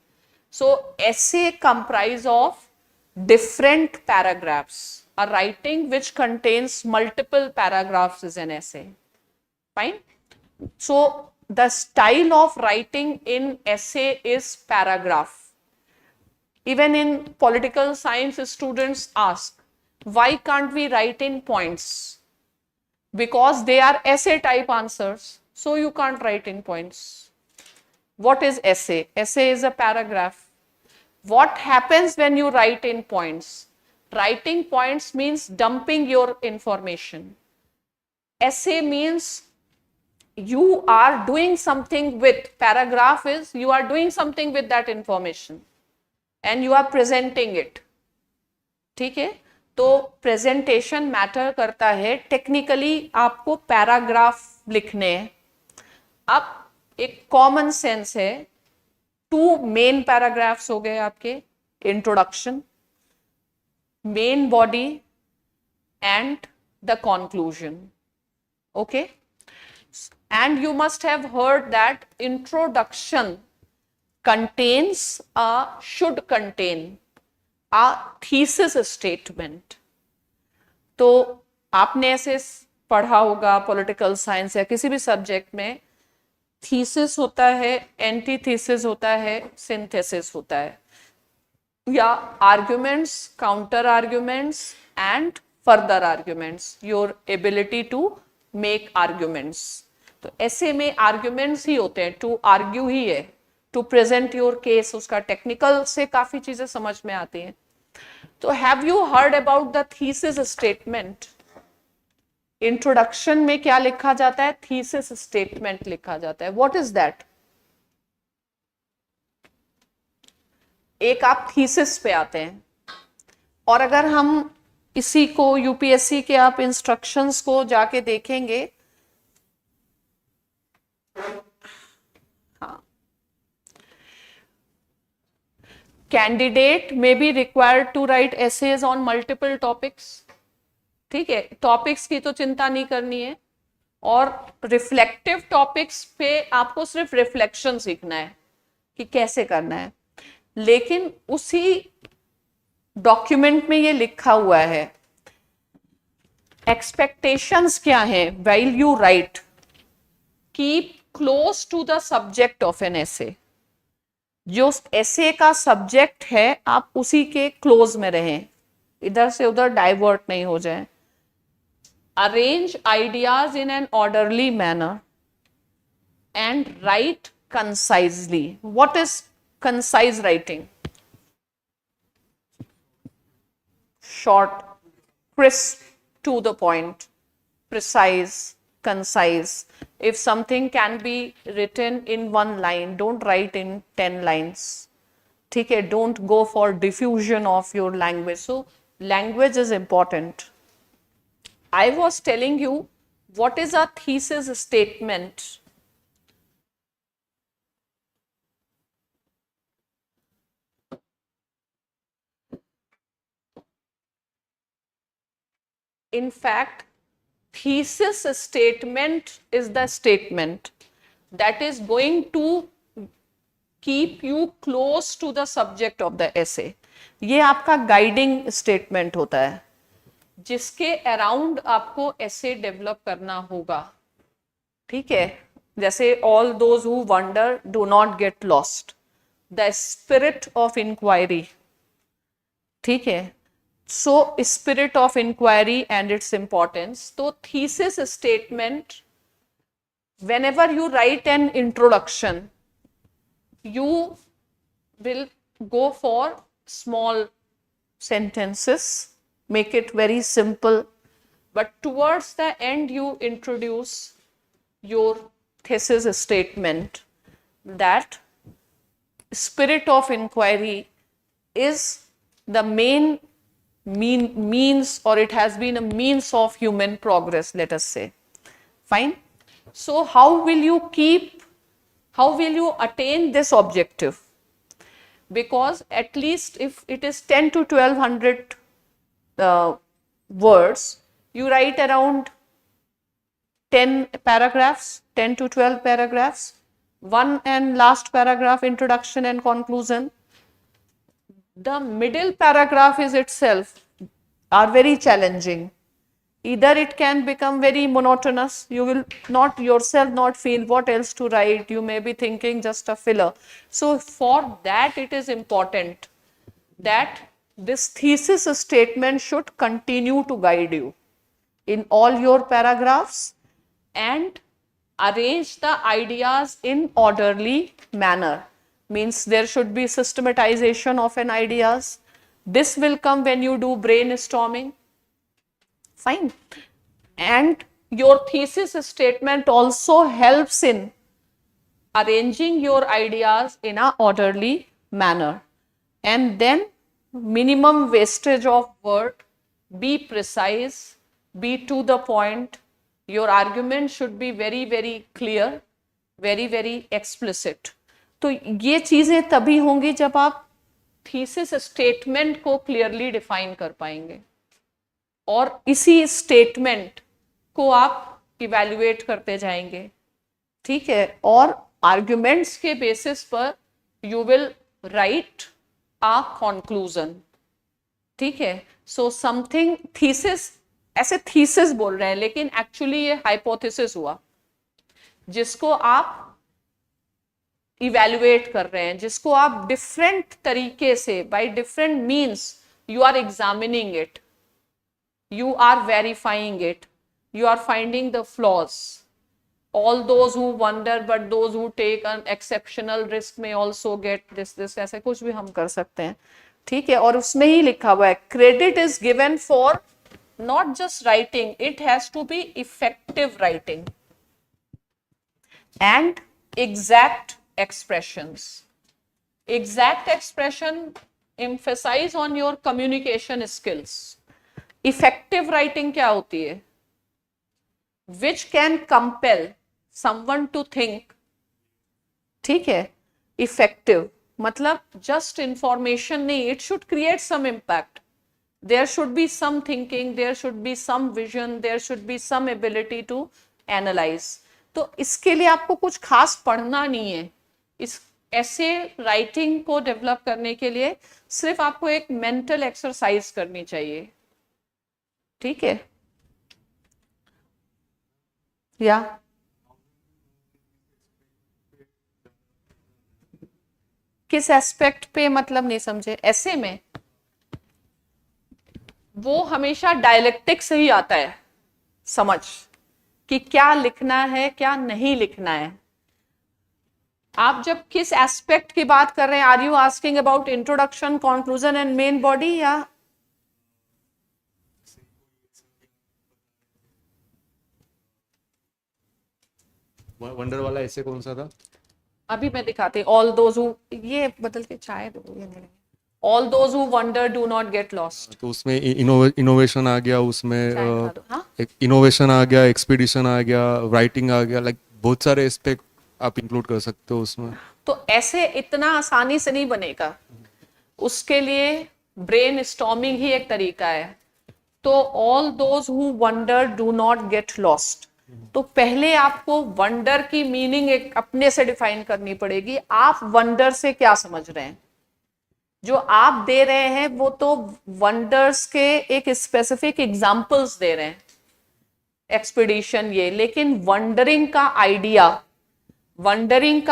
So essay comprise of different paragraphs. A writing which contains multiple paragraphs is an essay. Fine. So the style of writing in essay is paragraph. Even in political science, students ask, why can't we write in points? Because they are essay type answers, so you can't write in points. What is essay? Essay is a paragraph. What happens when you write in points? Writing points means dumping your information. Essay means you are doing something with, paragraph is you are doing something with that information and you are presenting it. ठीक है, तो प्रेजेंटेशन मैटर करता है. टेक्निकली आपको पैराग्राफ लिखने हैं. अब एक कॉमन सेंस है, 2 मेन पैराग्राफ्स हो गए आपके, introduction, main body and the conclusion. Okay, and you must have heard that introduction should contain a thesis statement. तो आपने ऐसे पढ़ा होगा पॉलिटिकल साइंस या किसी भी सब्जेक्ट में, थीसिस होता है, एंटीथीसिस होता है, सिंथेसिस होता है, या arguments, counter arguments and further arguments, your ability to make arguments. तो ऐसे में आर्ग्यूमेंट्स ही होते हैं, टू आर्ग्यू ही है, टू प्रेजेंट योर केस। उसका टेक्निकल से काफी चीजें समझ में आती हैं। तो have you heard about the thesis statement? Introduction में क्या लिखा जाता है? थीसिस स्टेटमेंट लिखा जाता है। What is that? एक आप थीसिस पे आते हैं, और अगर हम इसी को यूपीएससी के आप इंस्ट्रक्शंस को जाके देखेंगे, हाँ, candidate may be required to write essays on multiple topics. ठीक है, टॉपिक्स की तो चिंता नहीं करनी है, और रिफ्लेक्टिव टॉपिक्स पे आपको सिर्फ रिफ्लेक्शन सीखना है कि कैसे करना है। लेकिन उसी डॉक्यूमेंट में ये लिखा हुआ है, एक्सपेक्टेशंस क्या है while you write, keep close to the subject of an essay. जो एसे का सब्जेक्ट है आप उसी के क्लोज में रहें, इधर से उधर डाइवर्ट नहीं हो जाए। Arrange ideas in an orderly manner and write concisely. What is concise writing? Short, crisp, to the point, precise, concise. If something can be written in one line, don't write in 10 lines. ठीक है, don't go for diffusion of your language. So language is important. I was telling you what is a thesis statement. In fact, thesis statement is the statement that is going to keep you close to the subject of the essay. ये आपका गाइडिंग स्टेटमेंट होता है जिसके अराउंड आपको essay डेवलप करना होगा। ठीक है, जैसे all those who wonder do not get lost, the spirit of inquiry। ठीक है, so spirit of inquiry and its importance. तो thesis statement, whenever you write an introduction, you will go for small sentences, make it very simple, but towards the end you introduce your thesis statement, that spirit of inquiry is the main means, or it has been a means of human progress, let us say. Fine. So how will you attain this objective? Because at least if it is 10 to 1200 words, you write around 10 paragraphs, 10 to 12 paragraphs, one and last paragraph introduction and conclusion. The middle paragraph is itself are very challenging. Either it can become very monotonous, you will not yourself not feel what else to write, you may be thinking just a filler. So for that it is important that this thesis statement should continue to guide you in all your paragraphs and arrange the ideas in orderly manner. Means there should be systematization of an ideas. This will come when you do brainstorming. Fine. And your thesis statement also helps in arranging your ideas in a orderly manner. And then minimum wastage of word, be precise, be to the point. Your argument should be very, very clear, very, very explicit. तो ये चीजें तभी होंगी जब आप थीसिस स्टेटमेंट को क्लियरली डिफाइन कर पाएंगे, और इसी स्टेटमेंट को आप इवैल्यूएट करते जाएंगे। ठीक है, और आर्ग्यूमेंट्स के बेसिस पर you will write a conclusion. ठीक है, सो समथिंग थीसिस ऐसे थीसिस बोल रहे हैं, लेकिन एक्चुअली ये हाइपोथेसिस हुआ, जिसको आप इवेल्युएट कर रहे हैं, जिसको आप डिफरेंट तरीके से, by different means you are examining it, you are verifying it, you are finding the flaws. All those who wonder, but those who take an exceptional risk may also get this ऐसे कुछ भी हम कर सकते हैं, ठीक है। और उसमें ही लिखा हुआ है credit is given for not just writing, it has to be effective writing and exact expressions. Exact expression emphasize on your communication skills. Effective writing क्या होती है? Which can compel someone to think, ठीक है। इफेक्टिव मतलब जस्ट इंफॉर्मेशन नहीं, it should create some impact, there should be some thinking, there should be some vision, there should be some ability to analyse. तो इसके लिए आपको कुछ खास पढ़ना नहीं है, इस ऐसे राइटिंग को डेवलप करने के लिए सिर्फ आपको एक मेंटल एक्सरसाइज करनी चाहिए, ठीक है। या किस एस्पेक्ट पे, मतलब नहीं समझे? ऐसे में वो हमेशा डायलेक्टिक से ही आता है समझ, कि क्या लिखना है क्या नहीं लिखना है। आप जब किस एस्पेक्ट की बात कर रहे हैं, are you asking about introduction, conclusion and main body, या वंडर वाला ऐसे कौन सा था? अभी मैं दिखाती हूँ। ऑल दोज हु, ये बदल के चाहे दो, ये नहीं, all those who wonder do not get lost. तो उसमें इनोवेशन आ गया, उसमें हाँ? इनोवेशन आ गया, एक्सपीडिशन आ गया, राइटिंग आ गया, लाइक बहुत सारे एस्पेक्ट आप इंक्लूड कर सकते हो उसमें। तो ऐसे इतना आसानी से नहीं बनेगा, उसके लिए ब्रेन स्टॉर्मिंग ही एक तरीका है। तो all those who wonder do not get lost, तो पहले आपको वंडर की मीनिंग एक अपने से डिफाइन करनी पड़ेगी। आप वंडर से क्या समझ रहे हैं? जो आप दे रहे हैं वो तो वंडर्स के एक स्पेसिफिक एग्जांपल्स दे रहे हैं, एक्सपीडिशन ये, लेकिन वंडरिंग का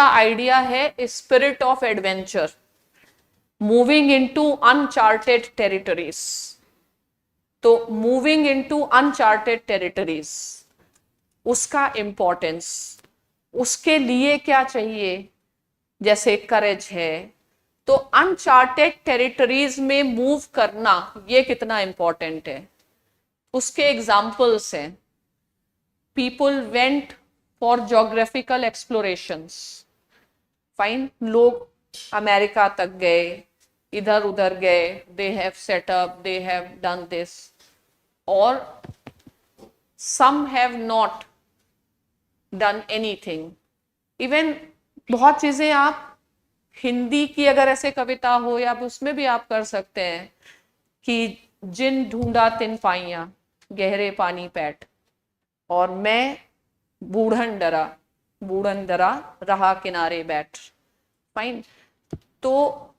आइडिया है spirit of adventure, moving into uncharted territories. तो मूविंग इनटू अनचार्टेड टेरिटरीज, उसका इंपॉर्टेंस, उसके लिए क्या चाहिए, जैसे करेज है, तो अनचार्टेड टेरिटरीज में मूव करना ये कितना इंपॉर्टेंट है, उसके एग्जाम्पल्स हैं। People went for geographical explorations, fine, लोग अमेरिका तक गए, इधर उधर गए, they have set up, they have done this, और some have not done anything. Even बहुत चीजें आप हिंदी की अगर ऐसे कविता हो या उसमें भी आप कर सकते हैं कि जिन ढूंढा तिन पाइयां गहरे पानी पैठ, और मैं बूढ़न डरा रहा किनारे बैठ, फाइन। तो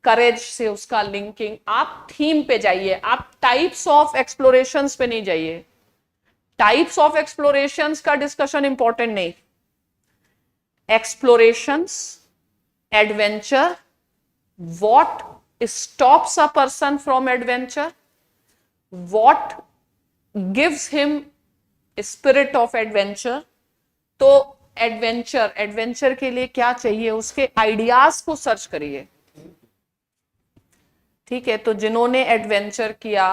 करेज से उसका लिंकिंग, आप थीम पे जाइए, आप टाइप्स ऑफ एक्सप्लोरेशंस पे नहीं जाइए। टाइप्स ऑफ एक्सप्लोरेशंस का डिस्कशन इंपॉर्टेंट नहीं, explorations, adventure, what stops a person from adventure, what gives him spirit of adventure। तो एडवेंचर के लिए क्या चाहिए, उसके आइडियाज को सर्च करिए, ठीक है। तो जिन्होंने एडवेंचर किया,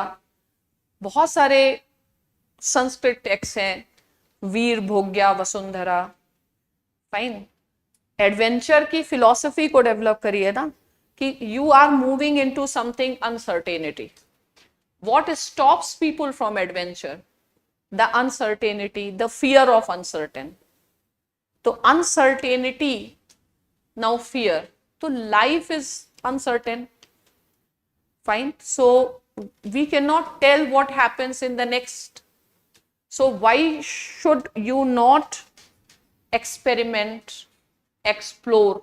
बहुत सारे संस्कृत टेक्स्ट हैं, वीर भोग्या वसुंधरा, फाइन। एडवेंचर की फिलॉसफी को डेवलप करिए ना, कि you are moving into something uncertainty. What stops people from adventure? The uncertainty, the fear of uncertain. तो अनसर्टेनिटी, नाउ फियर, तो life is uncertain, fine. So we can not tell what happens in the next, so why should you not experiment, explore?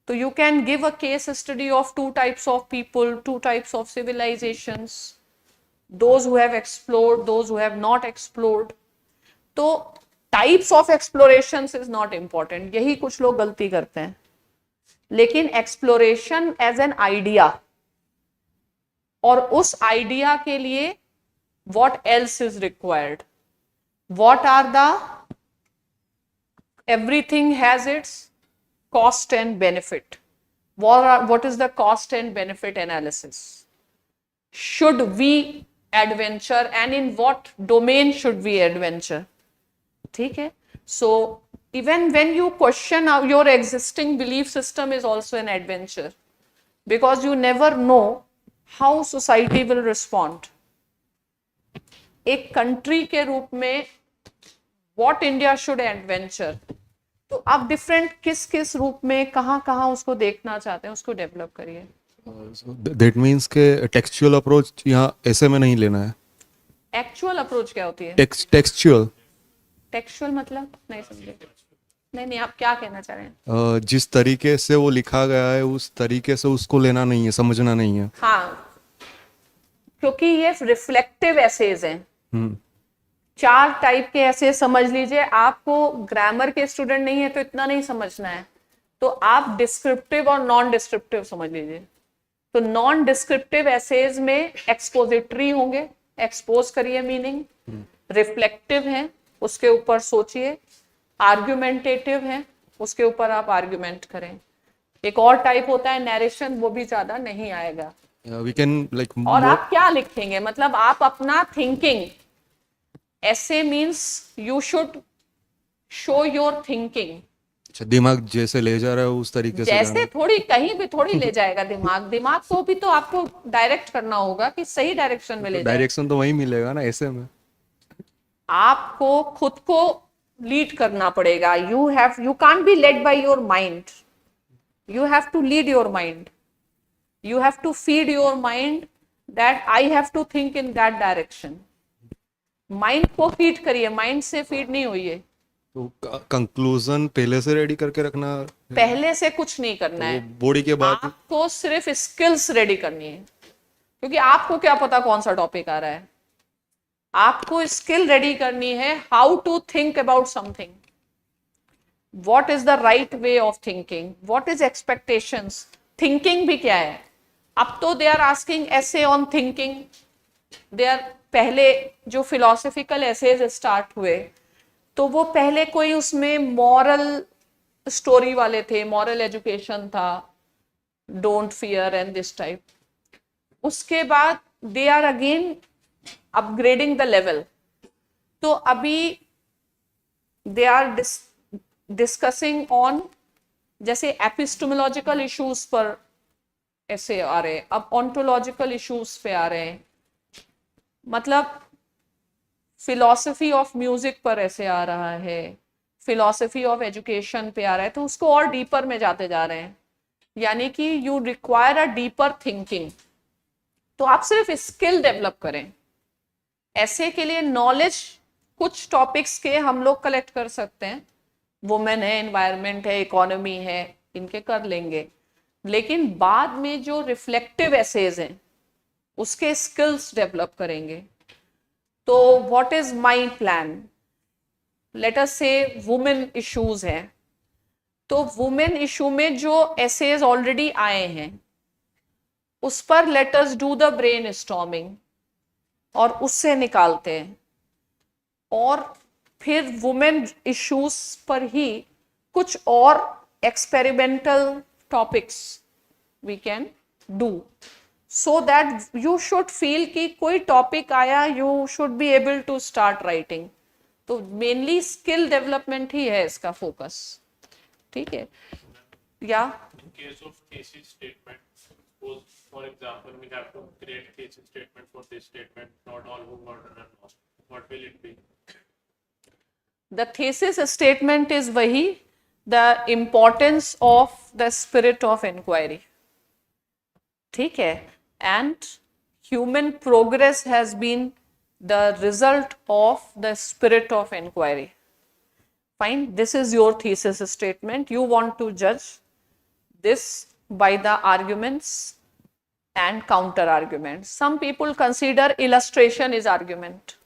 So you can give a case study of two types of people, two types of civilizations, those who have explored, those who have not explored. तो types of exploration is not important, यही कुछ लोग गलती करते हैं. लेकिन एक्सप्लोरेशन एज एन आइडिया, और उस आइडिया के लिए what else is required, what are the, everything has its cost and benefit. What is the cost and benefit analysis? Should we adventure, and in what domain should we adventure? ठीक है. So even when you question your existing belief system is also an adventure, because you never know how society will respond. एक कंट्री के रूप में व्हाट इंडिया शुड एडवेंचर, तो आप डिफरेंट किस किस रूप में कहाँ कहाँ उसको देखना चाहते हैं, उसको डेवलप करिए. दैट मीन्स के टेक्सचुअल अप्रोच यहाँ ऐसे में नहीं लेना है. एक्चुअल अप्रोच क्या होती है? टेक्सचुअल. टेक्सचुअल मतलब नहीं समझे. नहीं, आप क्या कहना चाह रहे हैं? जिस तरीके से वो लिखा गया है उस तरीके से उसको लेना नहीं है, समझना नहीं है. हाँ, क्योंकि ये रिफ्लेक्टिव एसेज हैं. 4 टाइप के ऐसे समझ लीजिए. आपको ग्रामर के स्टूडेंट नहीं है तो इतना नहीं समझना है, तो आप डिस्क्रिप्टिव और नॉन डिस्क्रिप्टिव समझ लीजिए. तो नॉन डिस्क्रिप्टिव एसेज में एक्सपोजिटरी होंगे, एक्सपोज करिए मीनिंग. रिफ्लेक्टिव है, उसके ऊपर सोचिए. आर्ग्यूमेंटेटिव है, उसके ऊपर आप आर्ग्यूमेंट करें. एक और टाइप होता है नैरेशन, वो भी ज्यादा नहीं आएगा. वी कैन लाइक और आप क्या लिखेंगे, मतलब आप अपना थिंकिंग, ऐसे means you should show your thinking. अच्छा, दिमाग जैसे ले जा रहा है उस तरीके से जैसे थोड़ी कहीं भी थोड़ी ले जाएगा दिमाग. दिमाग को भी तो आपको डायरेक्ट करना होगा कि सही डायरेक्शन में ले जाए. डायरेक्शन तो वही मिलेगा ना ऐसे में. आपको खुद को लीड करना पड़ेगा. You can't be led by your mind, you have to lead your mind. You have to feed your mind that I have to think in that direction. Mind को feed करिए, mind से feed नहीं हुई है. तो कंक्लूजन पहले से रेडी करके रखना. पहले से कुछ नहीं करना है, बॉडी के बाद आपको सिर्फ स्किल्स रेडी करनी है. क्योंकि आपको क्या पता कौन सा टॉपिक आ रहा है. आपको स्किल रेडी करनी है, how to think about something. What is the right way of thinking, what is expectations. Thinking भी क्या है. अब तो they are asking essay on thinking. They are, पहले जो फिलोसफिकल एसेज स्टार्ट हुए तो वो पहले कोई उसमें मॉरल स्टोरी वाले थे, मॉरल एजुकेशन था, don't fear and this type. उसके बाद they are again upgrading the level. तो अभी दे आर डिस्कसिंग ऑन, जैसे एपिस्टेमोलॉजिकल इश्यूज पर ऐसे आ रहे हैं, अब ऑन्टोलॉजिकल इश्यूज पे आ रहे हैं. मतलब फिलॉसफी ऑफ म्यूजिक पर ऐसे आ रहा है, फिलॉसफी ऑफ एजुकेशन पे आ रहा है. तो उसको और डीपर में जाते जा रहे हैं. यानी कि you require a deeper thinking. तो आप सिर्फ स्किल डेवलप करें. ऐसे के लिए नॉलेज कुछ टॉपिक्स के हम लोग कलेक्ट कर सकते हैं. वुमेन है, एनवायरनमेंट है, इकोनॉमी है, इनके कर लेंगे. लेकिन बाद में जो रिफ्लेक्टिव एसेज हैं उसके स्किल्स डेवलप करेंगे. तो what is my plan. Let us से वुमेन इश्यूज हैं, तो वुमेन इशू में जो एसेज ऑलरेडी आए हैं उस पर let us do the brain storming और उससे निकालते हैं. और फिर वुमेन इश्यूज पर ही कुछ और experimental topics we can do, so that you should feel कि कोई टॉपिक आया, you should be able to start writing. तो मेनली स्किल डेवलपमेंट ही है इसका फोकस. ठीक है. या in case of thesis statement, suppose for example we have to create thesis statement for this statement, not all who got and lost, what will it be? the thesis statement is वही, the importance of the spirit of inquiry. ठीक है. and human progress has been the result of the spirit of inquiry. Fine, this is your thesis statement. You want to judge this by the arguments and counter argument. Some people consider illustration is argument.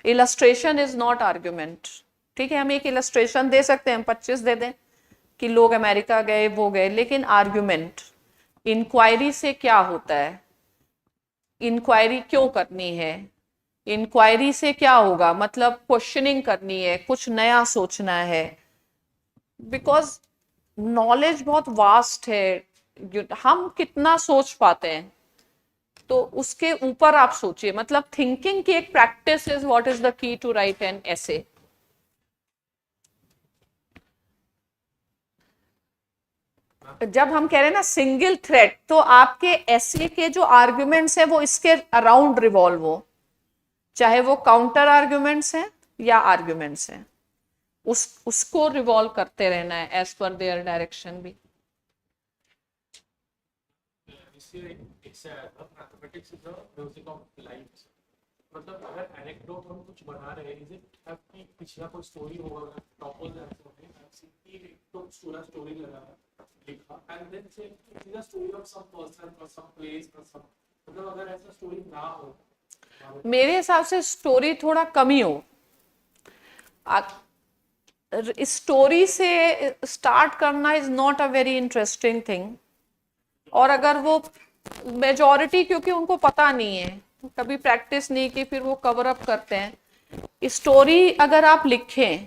Illustration is not argument. ठीक है, हम एक illustration दे सकते हैं, हम 25 दे दें कि लोग अमेरिका गए, वो गए, लेकिन आर्ग्यूमेंट, इंक्वायरी से क्या होता है, इंक्वायरी क्यों करनी है, इंक्वायरी से क्या होगा, मतलब क्वेश्चनिंग करनी है, कुछ नया सोचना है, बिकॉज नॉलेज बहुत वास्ट है, हम कितना सोच पाते हैं, तो उसके ऊपर आप सोचिए, मतलब थिंकिंग की एक practice is what is the key to write an essay. जब हम कह रहे हैं ना सिंगल थ्रेड, तो आपके एसे के जो आर्ग्यूमेंट्स हैं वो इसके अराउंड रिवॉल्व हो, चाहे वो काउंटर आर्ग्यूमेंट्स हैं या आर्ग्यूमेंट्स हैं, उसको रिवॉल्व करते रहना है एज पर देयर डायरेक्शन भी. Mathematics is the music of life. मतलब अगर एनेक्डोट हम कुछ बना रहे हैं, इज इट हैव कि पिछला कोई स्टोरी होगा, टॉपल दैट्स व्हाट आई सी तो पूरा स्टोरी लगा लिखा and then say it is a story of some person और सम प्लेस और सम, मतलब अगर ऐसा स्टोरी ना हो, मेरे हिसाब से स्टोरी थोड़ा कम ही हो. स्टोरी से स्टार्ट करना is not a very interesting thing. और अगर वो मेजॉरिटी, क्योंकि उनको पता नहीं है, कभी प्रैक्टिस नहीं की, फिर वो कवर अप करते हैं. स्टोरी अगर आप लिखें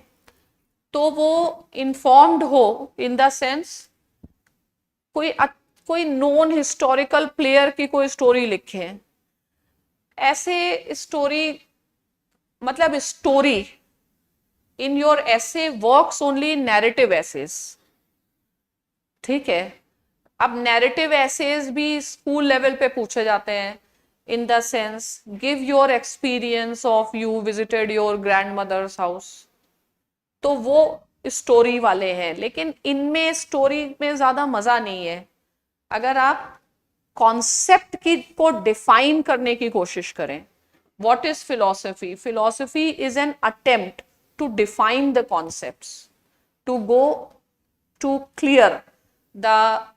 तो वो इन्फॉर्म्ड हो इन द सेंस, कोई नॉन हिस्टोरिकल प्लेयर की कोई स्टोरी लिखें, ऐसे स्टोरी, मतलब story in your essay works only in narrative essays. ठीक है, अब नैरेटिव एसेज भी स्कूल लेवल पे पूछे जाते हैं, in the sense give your experience of you visited your grandmother's house, तो वो स्टोरी वाले हैं. लेकिन इनमें स्टोरी में ज्यादा मजा नहीं है. अगर आप कॉन्सेप्ट की को डिफाइन करने की कोशिश करें, what is philosophy, philosophy is an attempt to define the concepts, to go to clear the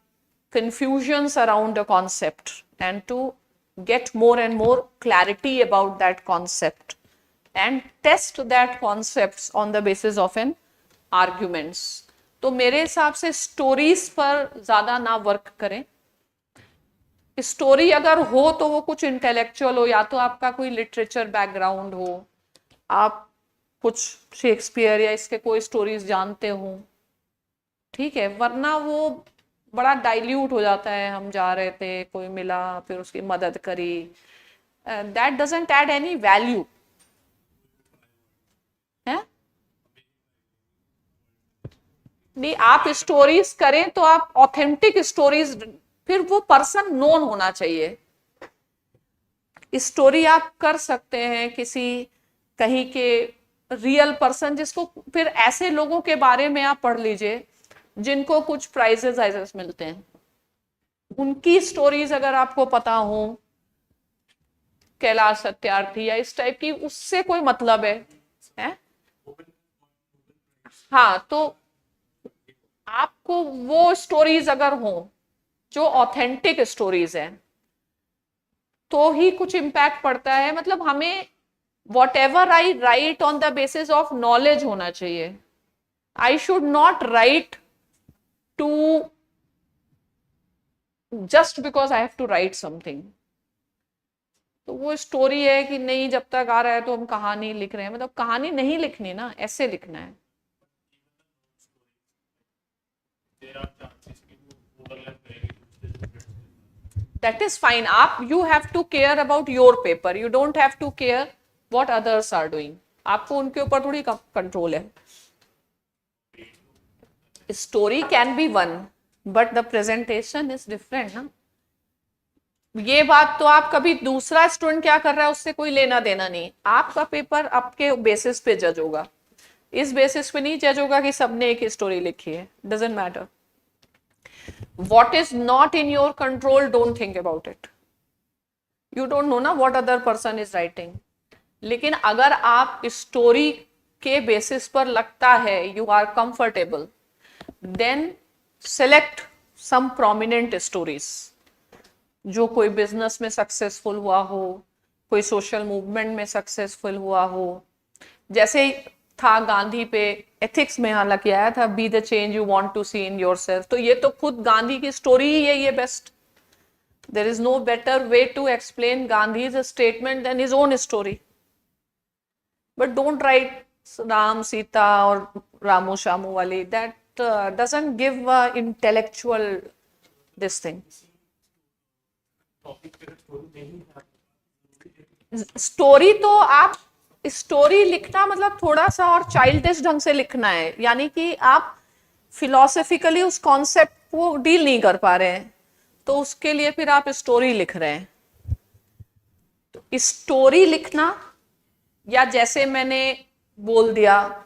confusions around a concept and to get more and more clarity about that concept and test that concepts on the basis of an arguments. तो मेरे हिसाब से स्टोरीज पर ज्यादा ना वर्क करें. स्टोरी अगर हो तो वो कुछ इंटेलेक्चुअल हो, या तो आपका कोई लिटरेचर बैकग्राउंड हो, आप कुछ शेक्सपियर या इसके कोई स्टोरीज जानते हो, ठीक है, वरना वो बड़ा डाइल्यूट हो जाता है. हम जा रहे थे, कोई मिला, फिर उसकी मदद करी, that doesn't add any value है. नहीं, आप स्टोरीज करें तो आप ऑथेंटिक स्टोरीज, फिर वो पर्सन नोन होना चाहिए. स्टोरी आप कर सकते हैं किसी कहीं के रियल पर्सन, जिसको फिर ऐसे लोगों के बारे में आप पढ़ लीजिए जिनको कुछ प्राइजेस आइजेस मिलते हैं, उनकी स्टोरीज अगर आपको पता हो, कैलाश सत्यार्थी या इस टाइप की, उससे कोई मतलब है? हाँ, तो आपको वो स्टोरीज अगर हो जो ऑथेंटिक स्टोरीज हैं, तो ही कुछ इम्पैक्ट पड़ता है. मतलब हमें what ever I right on the basis of knowledge होना चाहिए. I should not right to just because I have to write something. तो वो स्टोरी है कि नहीं, जब तक आ रहा है तो हम कहानी लिख रहे हैं, मतलब कहानी नहीं लिखनी ना, ऐसे लिखना है. That is fine. आप you have to care about your paper. You don't have to care what others are doing. आपको उनके ऊपर थोड़ी कंट्रोल है. Story can be one, but the presentation is different ना. ये बात तो आप कभी, दूसरा स्टूडेंट क्या कर रहा है उससे कोई लेना देना नहीं. आपका पेपर आपके बेसिस पे जज होगा, इस बेसिस पे नहीं जज होगा कि सबने एक स्टोरी लिखी है. Doesn't matter. What is not in your control, don't think about it. You don't know ना what other person is writing. लेकिन अगर आप स्टोरी के बेसिस पर लगता है you are comfortable, then select some prominent stories जो कोई बिजनेस में सक्सेसफुल हुआ हो, कोई सोशल मूवमेंट में सक्सेसफुल हुआ हो। जैसे था गांधी पे एथिक्स में हालांकि आया था, be the change you want to see in yourself, तो ये तो खुद गांधी की स्टोरी ही है ये best. There is no better way to explain Gandhi's statement than his own story. But don't write Ram Sita और रामू शामू वाली, that doesn't give intellectual this thing. Topic पे स्टोरी नहीं है। स्टोरी तो आप स्टोरी लिखना मतलब थोड़ा सा और चाइल्डिश ढंग से लिखना है, यानी कि आप फिलोसफिकली उस कॉन्सेप्ट को डील नहीं कर पा रहे हैं, तो उसके लिए फिर आप स्टोरी लिख रहे हैं। तो स्टोरी लिखना, या जैसे मैंने बोल दिया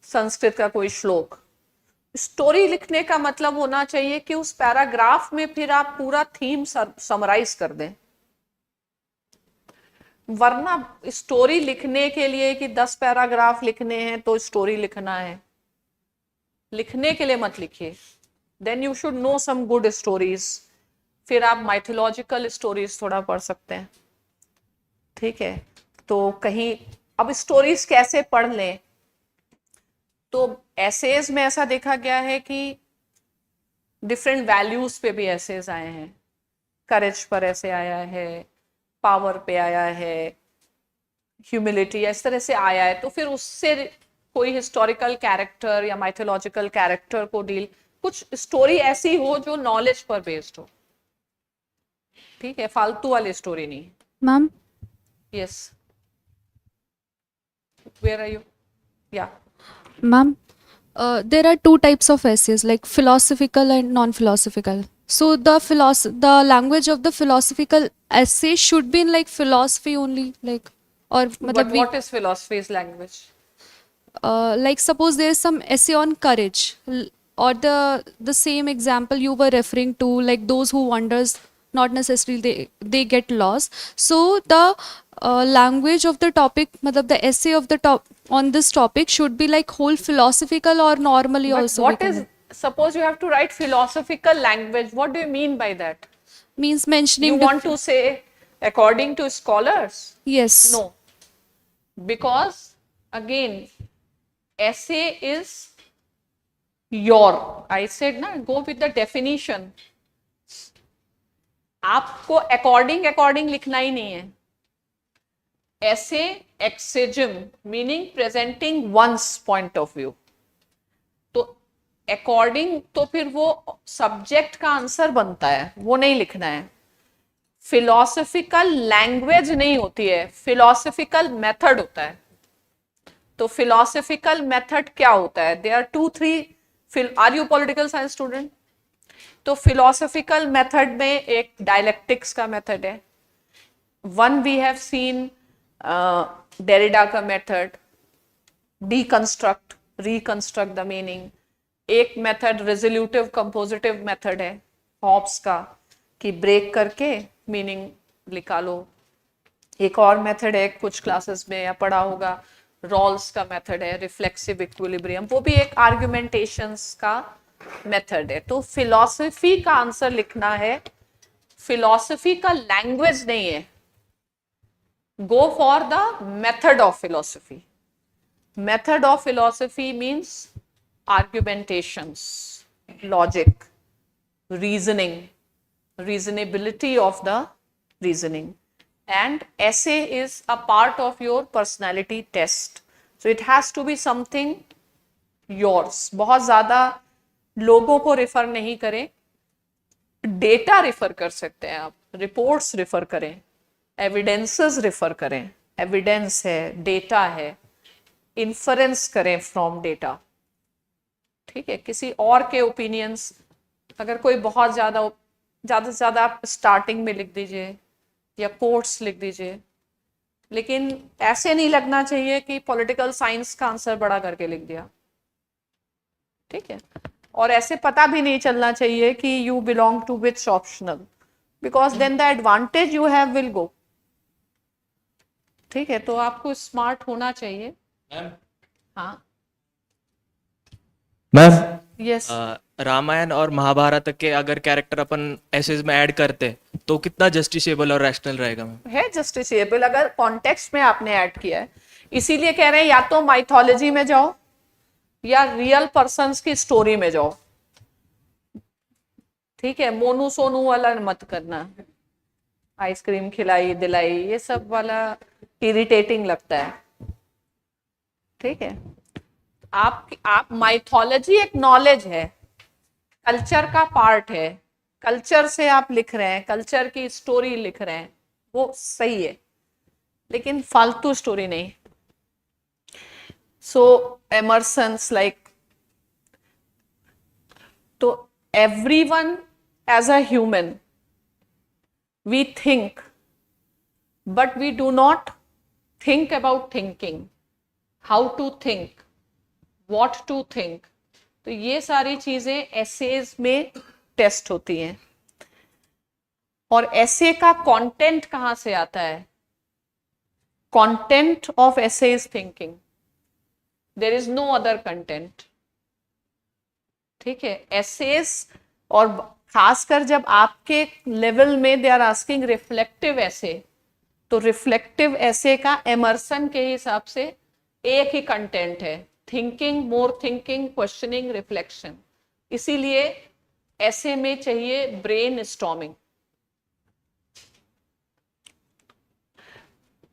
संस्कृत का कोई श्लोक, स्टोरी लिखने का मतलब होना चाहिए कि उस पैराग्राफ में फिर आप पूरा थीम समराइज कर दें। वरना स्टोरी लिखने के लिए कि 10 पैराग्राफ लिखने हैं तो स्टोरी लिखना है, लिखने के लिए मत लिखिए। Then you should know some good stories, फिर आप माइथोलॉजिकल स्टोरीज थोड़ा पढ़ सकते हैं। ठीक है, तो कहीं अब स्टोरीज कैसे पढ़ लें, तो एसेज में ऐसा देखा गया है कि डिफरेंट वैल्यूज पे भी एसेज आए हैं। करेज पर ऐसे आया है, पावर पे आया है, ह्यूमिलिटी, इस तरह से आया है। तो फिर उससे कोई हिस्टोरिकल कैरेक्टर या माइथोलॉजिकल कैरेक्टर को डील, कुछ स्टोरी ऐसी हो जो नॉलेज पर बेस्ड हो। ठीक है, फालतू वाली स्टोरी नहीं। Ma'am, yes, where are you? या ma'am, there are two types of essays, like philosophical and non-philosophical. So the language of the philosophical essay should be in like philosophy only, like, or but matlab what is philosophy's language? like suppose there is some essay on courage, or the same example you were referring to, like those who wanders, not necessarily they get lost. So the language of the topic, matlab the essay of the top on this topic should be like whole philosophical, or normally But also we what can is, suppose you have to write philosophical language, what do you mean by that? means You mentioning want to say according to scholars? yes, No, because again essay is your, I said na, go with the definition. आपको अकॉर्डिंग लिखना ही नहीं है। ऐसे एक्सेजम meaning presenting one's point of view, तो अकॉर्डिंग तो फिर वो सब्जेक्ट का आंसर बनता है, वो नहीं लिखना है। फिलोसफिकल लैंग्वेज नहीं होती है, फिलोसफिकल मेथड होता है। तो फिलोसफिकल मेथड क्या होता है? There are 2-3। Are you political science student? तो फिलोसफिकल मेथड में एक डायलेक्टिक्स का मेथड है, one we have seen Derrida का method, deconstruct reconstruct the meaning. एक मेथड रेजोल्यूटिव कंपोजिटिव मेथड है हॉब्स का, कि ब्रेक करके मीनिंग निकालो। एक और मेथड है, कुछ क्लासेस में या पढ़ा होगा, रॉल्स का मेथड है, रिफ्लेक्सिव इक्विलिब्रियम, वो भी एक आर्गुमेंटेशंस का मेथड है। तो फिलॉसफी का आंसर लिखना है, फिलॉसफी का लैंग्वेज नहीं है। Go for the method of philosophy. Method of philosophy means argumentations, logic, reasoning, reasonability of the reasoning, and essay is a part of your personality test, so it has to be something yours. बहुत ज़्यादा लोगों को रिफर नहीं करें, डेटा रिफर कर सकते हैं आप, रिपोर्ट्स रिफर करें, एविडेंसेस रिफर करें, एविडेंस है, डेटा है, इन्फरेंस करें फ्रॉम डेटा। ठीक है, किसी और के ओपिनियंस, अगर कोई बहुत ज़्यादा से ज़्यादा आप स्टार्टिंग में लिख दीजिए या कोट्स लिख दीजिए, लेकिन ऐसे नहीं लगना चाहिए कि पॉलिटिकल साइंस का आंसर बड़ा करके लिख दिया। ठीक है, और ऐसे पता भी नहीं चलना चाहिए कि you belong to which optional, because then the advantage you have will go. ठीक है, तो आपको स्मार्ट होना चाहिए। हाँ, मैम, यस, रामायण और महाभारत के अगर कैरेक्टर अपन एसेज में ऐड करते तो कितना जस्टिसेबल और रैशनल रहेगा मैम? है जस्टिसेबल अगर कॉन्टेक्स्ट में आपने ऐड किया है। इसीलिए कह रहे हैं या तो माइथोलॉजी में जाओ या रियल पर्सन्स की स्टोरी में जाओ, ठीक है। मोनू सोनू वाला मत करना, आइसक्रीम खिलाई दिलाई ये सब वाला इरिटेटिंग लगता है, ठीक है। आप माइथोलॉजी एक नॉलेज है, कल्चर का पार्ट है, कल्चर से आप लिख रहे हैं, कल्चर की स्टोरी लिख रहे हैं, वो सही है, लेकिन फालतू स्टोरी नहीं। सो एमर्सन्स लाइक, तो everyone as a human we think, but we do not think about thinking, how to think, what to think। तो ये सारी चीजें एसेज में टेस्ट होती हैं। और एसे का कंटेंट कहां से आता है? Content of essay is thinking, there is no other content, ठीक है। एसेज, और खासकर जब आपके लेवल में दे आर आस्किंग रिफ्लेक्टिव ऐसे, तो रिफ्लेक्टिव ऐसे का एमर्सन के हिसाब से एक ही कंटेंट है, थिंकिंग, मोर थिंकिंग, क्वेश्चनिंग, रिफ्लेक्शन। इसीलिए ऐसे में चाहिए ब्रेन स्टॉर्मिंग।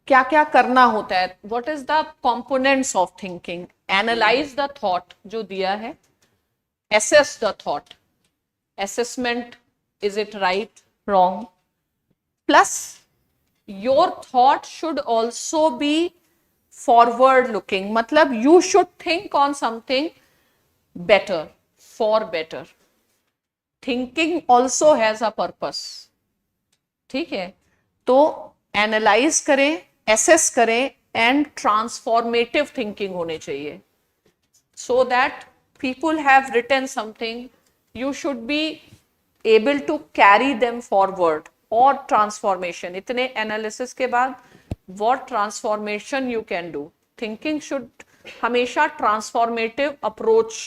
क्या क्या करना होता है, what is the components of thinking? Analyse the thought जो दिया है, assess the thought, assessment, is it right, wrong, plus your thought should also be forward looking, मतलब you should think on something better, for better। thinking also has a purpose, ठीक है। तो एनालाइज करें, एसेस करें, एंड ट्रांसफॉर्मेटिव थिंकिंग होनी चाहिए, so that people have written something, you should be able to carry them forward। और ट्रांसफॉर्मेशन, इतने एनालिसिस के बाद what transformation you can do, thinking should हमेशा ट्रांसफॉर्मेटिव अप्रोच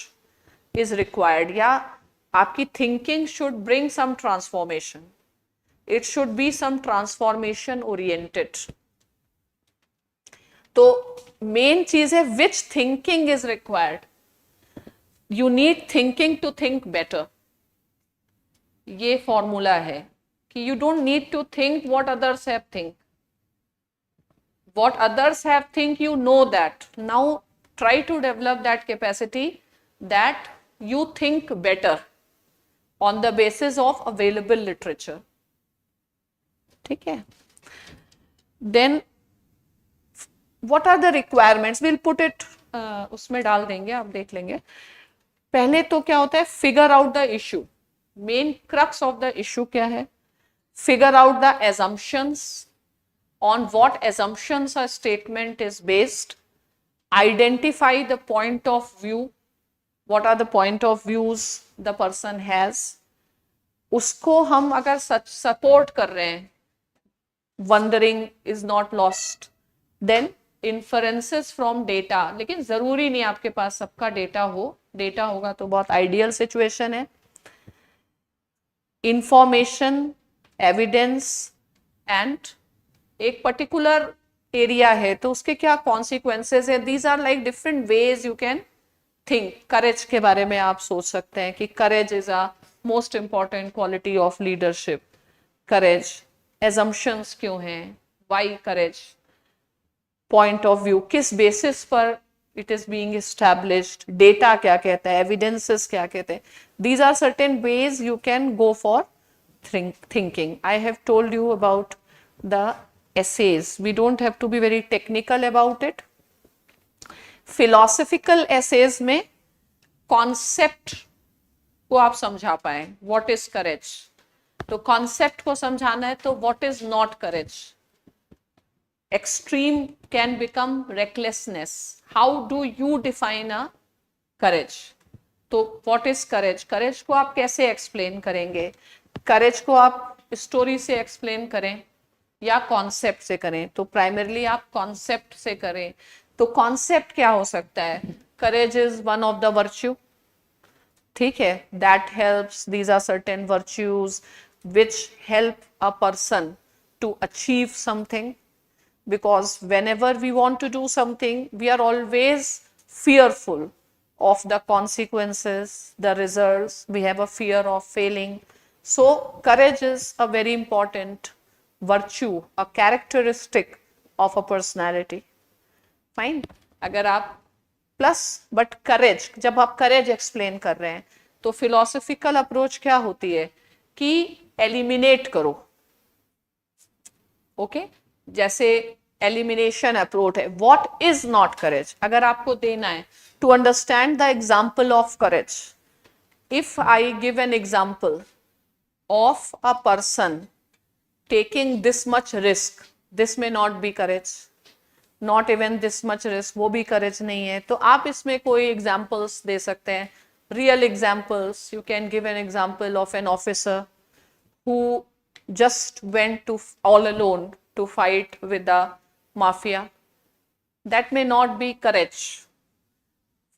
is required, या आपकी thinking should bring some transformation, it should be some transformation oriented। तो मेन चीज है which thinking is required, you need thinking to think better। ये फॉर्मूला है कि you don't need to think what others have think, what others have think, you know that, now try to develop that capacity that you think better on the basis of available literature, ठीक है। then what are the requirements, we'll put it उसमें डाल देंगे, आप देख लेंगे। पहले तो क्या होता है, figure out the issue, main crux of the issue क्या है, figure out the assumptions, on what assumptions a statement is based, identify the point of view, what are the point of views the person has, उसको हम अगर सच सपोर्ट कर रहे हैं, wondering is not lost, then inferences from data, लेकिन जरूरी नहीं आपके पास सबका डेटा हो, डेटा होगा तो बहुत आइडियल सिचुएशन है। इंफॉर्मेशन, एविडेंस, एंड एक पर्टिकुलर एरिया है तो उसके क्या कॉन्सिक्वेंसेस है, these are like different ways you can think. Courage के बारे में आप सोच सकते हैं कि courage is a most important quality of leadership, courage, assumptions क्यों हैं, why courage, point of view, किस बेसिस पर it is being established, data क्या कहता है, evidences क्या कहते हैं, these are certain ways you can go for thinking। I have told you about the essays, we don't have to be very technical about it। philosophical essays में concept को आप समझा पाए, what is courage, तो concept को समझाना है तो what is not courage, extreme can become recklessness, how do you define a courage, तो what is courage, courage को आप कैसे explain करेंगे, courage को आप स्टोरी से एक्सप्लेन करें या कॉन्सेप्ट से करें, तो प्राइमरली आप कॉन्सेप्ट से करें। तो कॉन्सेप्ट क्या हो सकता है, courage is one of the virtue, ठीक है, that helps. These are certain virtues which help a person to achieve something, because whenever we want to do something we are always fearful of the consequences, the results. We have a fear of failing. So courage is a very important virtue, a characteristic of a personality. Fine. अगर आप प्लस बट करेज, जब आप करेज एक्सप्लेन कर रहे हैं तो फिलोसफिकल अप्रोच क्या होती है कि एलिमिनेट करो. ओके, जैसे एलिमिनेशन अप्रोच है. व्हाट इज नॉट करेज, अगर आपको देना है to understand the example of courage. If I give an example of a person taking this much risk, this may not be courage. Not even this much risk, वो भी करेज नहीं है. तो आप इसमें कोई एग्जाम्पल्स दे सकते हैं, real examples. You can give an example of an officer who just went to all alone to fight with the mafia. That may not be courage.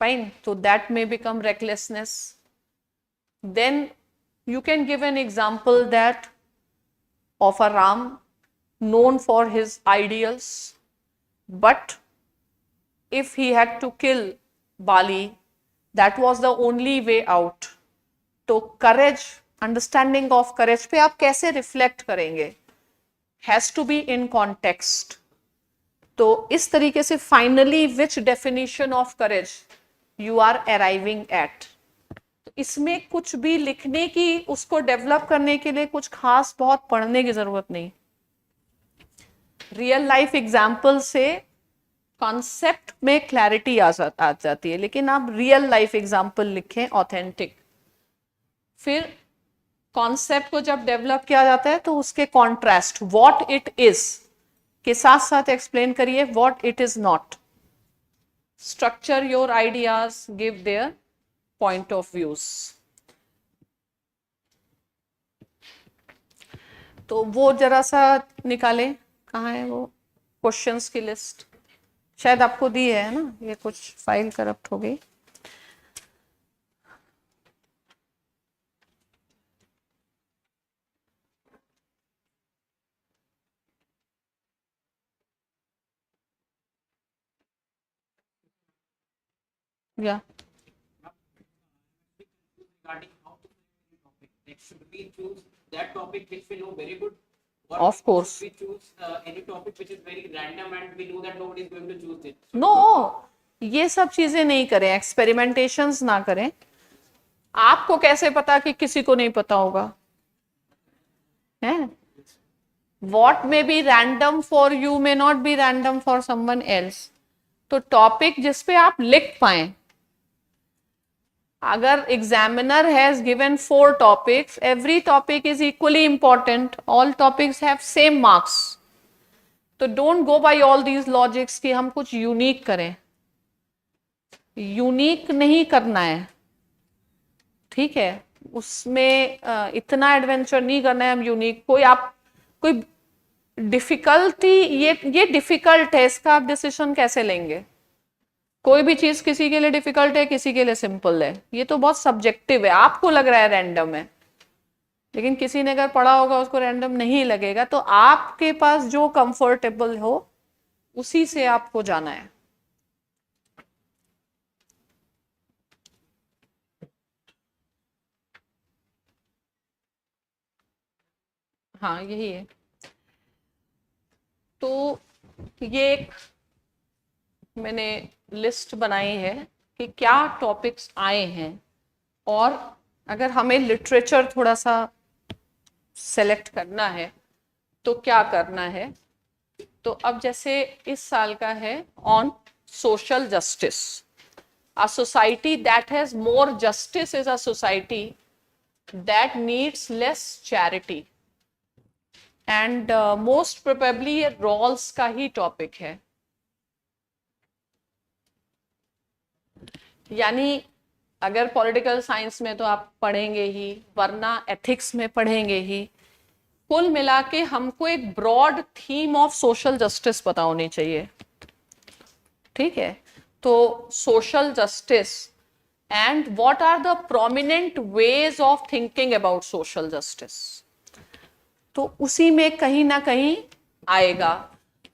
Fine, so that may become recklessness. Then you can give an example that of a Ram known for his ideals, but if he had to kill Bali, that was the only way out. तो courage, अंडरस्टैंडिंग ऑफ करेज पे आप कैसे रिफ्लेक्ट करेंगे, has to be in context. तो इस तरीके से finally which definition of courage you are arriving at. इसमें कुछ भी लिखने की, उसको डेवलप करने के लिए कुछ खास बहुत पढ़ने की जरूरत नहीं. रियल लाइफ एग्जाम्पल से कॉन्सेप्ट में क्लैरिटी आ जाती है. लेकिन आप रियल लाइफ एग्जाम्पल लिखें ऑथेंटिक. फिर कॉन्सेप्ट को जब डेवलप किया जाता है तो उसके कॉन्ट्रास्ट व्हाट इट इज के साथ साथ एक्सप्लेन करिए what it is not. Structure your ideas, give their point of views. तो वो जरा सा निकाले, कहाँ है वो क्वेश्चंस की लिस्ट. शायद आपको दी है ना, ये कुछ फाइल करप्ट हो गई. Yeah. Regarding how to frame the topic, like should we choose that topic which we know very good, or Of course. should we choose any topic which is very random and we know that nobody is going to choose it? No, ये सब चीजें नहीं करें, एक्सपेरिमेंटेशंस ना करें. आपको कैसे पता कि किसी को नहीं पता होगा, है? What may be random for you may not be random for someone else. तो टॉपिक जिस पे आप लिख पाए, अगर examiner has given 4 topics, every topic is equally important, all topics have same marks. तो don't go by all these logics कि हम कुछ यूनिक करें. यूनिक नहीं करना है, ठीक है? उसमें इतना एडवेंचर नहीं करना है हम यूनिक. कोई डिफिकल्टी, ये डिफिकल्ट है, इसका आप डिसीजन कैसे लेंगे? कोई भी चीज किसी के लिए डिफिकल्ट है, किसी के लिए सिंपल है. ये तो बहुत सब्जेक्टिव है. आपको लग रहा है रैंडम है, लेकिन किसी ने अगर पढ़ा होगा उसको रैंडम नहीं लगेगा. तो आपके पास जो कंफर्टेबल हो उसी से आपको जाना है. हाँ, यही है. तो ये एक मैंने लिस्ट बनाई है कि क्या टॉपिक्स आए हैं, और अगर हमें लिटरेचर थोड़ा सा सेलेक्ट करना है तो क्या करना है. तो अब जैसे इस साल का है on social justice. A society that has more justice is a society that needs less charity. And most probably ये रॉल्स का ही टॉपिक है. यानी अगर पॉलिटिकल साइंस में तो आप पढ़ेंगे ही, वरना एथिक्स में पढ़ेंगे ही. कुल मिला के हमको एक broad theme of social justice पता होनी चाहिए, ठीक है? तो social justice and what are the prominent ways of thinking about social justice. तो उसी में कहीं ना कहीं आएगा.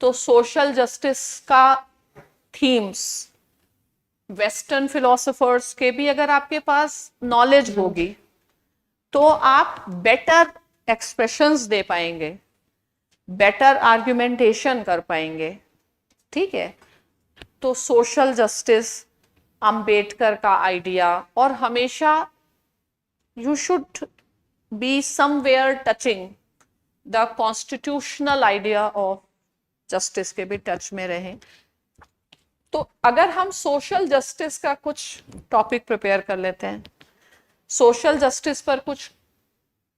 तो सोशल जस्टिस का थीम्स वेस्टर्न फिलोसोफर्स के भी अगर आपके पास नॉलेज होगी तो आप बेटर एक्सप्रेशंस दे पाएंगे, बेटर आर्ग्यूमेंटेशन कर पाएंगे. ठीक है. तो सोशल जस्टिस अंबेडकर का आइडिया, और हमेशा you should be somewhere touching the constitutional idea of justice के भी टच में रहें. तो अगर हम सोशल जस्टिस का कुछ टॉपिक प्रिपेयर कर लेते हैं, सोशल जस्टिस पर कुछ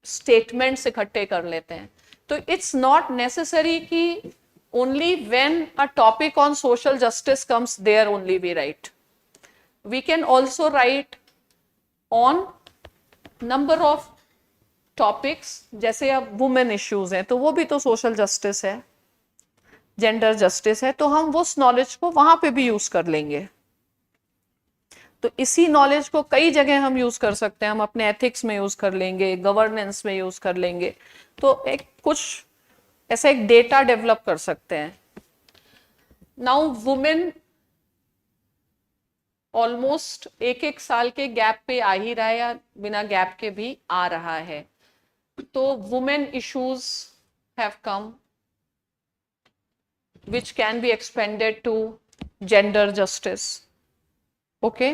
स्टेटमेंट्स इकट्ठे कर लेते हैं, तो इट्स नॉट नेसेसरी कि only when a topic on social justice comes there only we write. We can also write on number of topics. जैसे अब वुमेन इश्यूज हैं तो वो भी तो सोशल जस्टिस है, जेंडर जस्टिस है, तो हम उस नॉलेज को वहां पे भी यूज कर लेंगे. तो इसी नॉलेज को कई जगह हम यूज कर सकते हैं. हम अपने एथिक्स में यूज कर लेंगे, गवर्नेंस में यूज कर लेंगे. तो एक कुछ ऐसा एक डेटा डेवलप कर सकते हैं. नाउ वुमेन ऑलमोस्ट एक साल के गैप पे आ ही रहा है, या बिना गैप के भी आ रहा है. तो women issues have come which can be expanded to gender justice. Okay.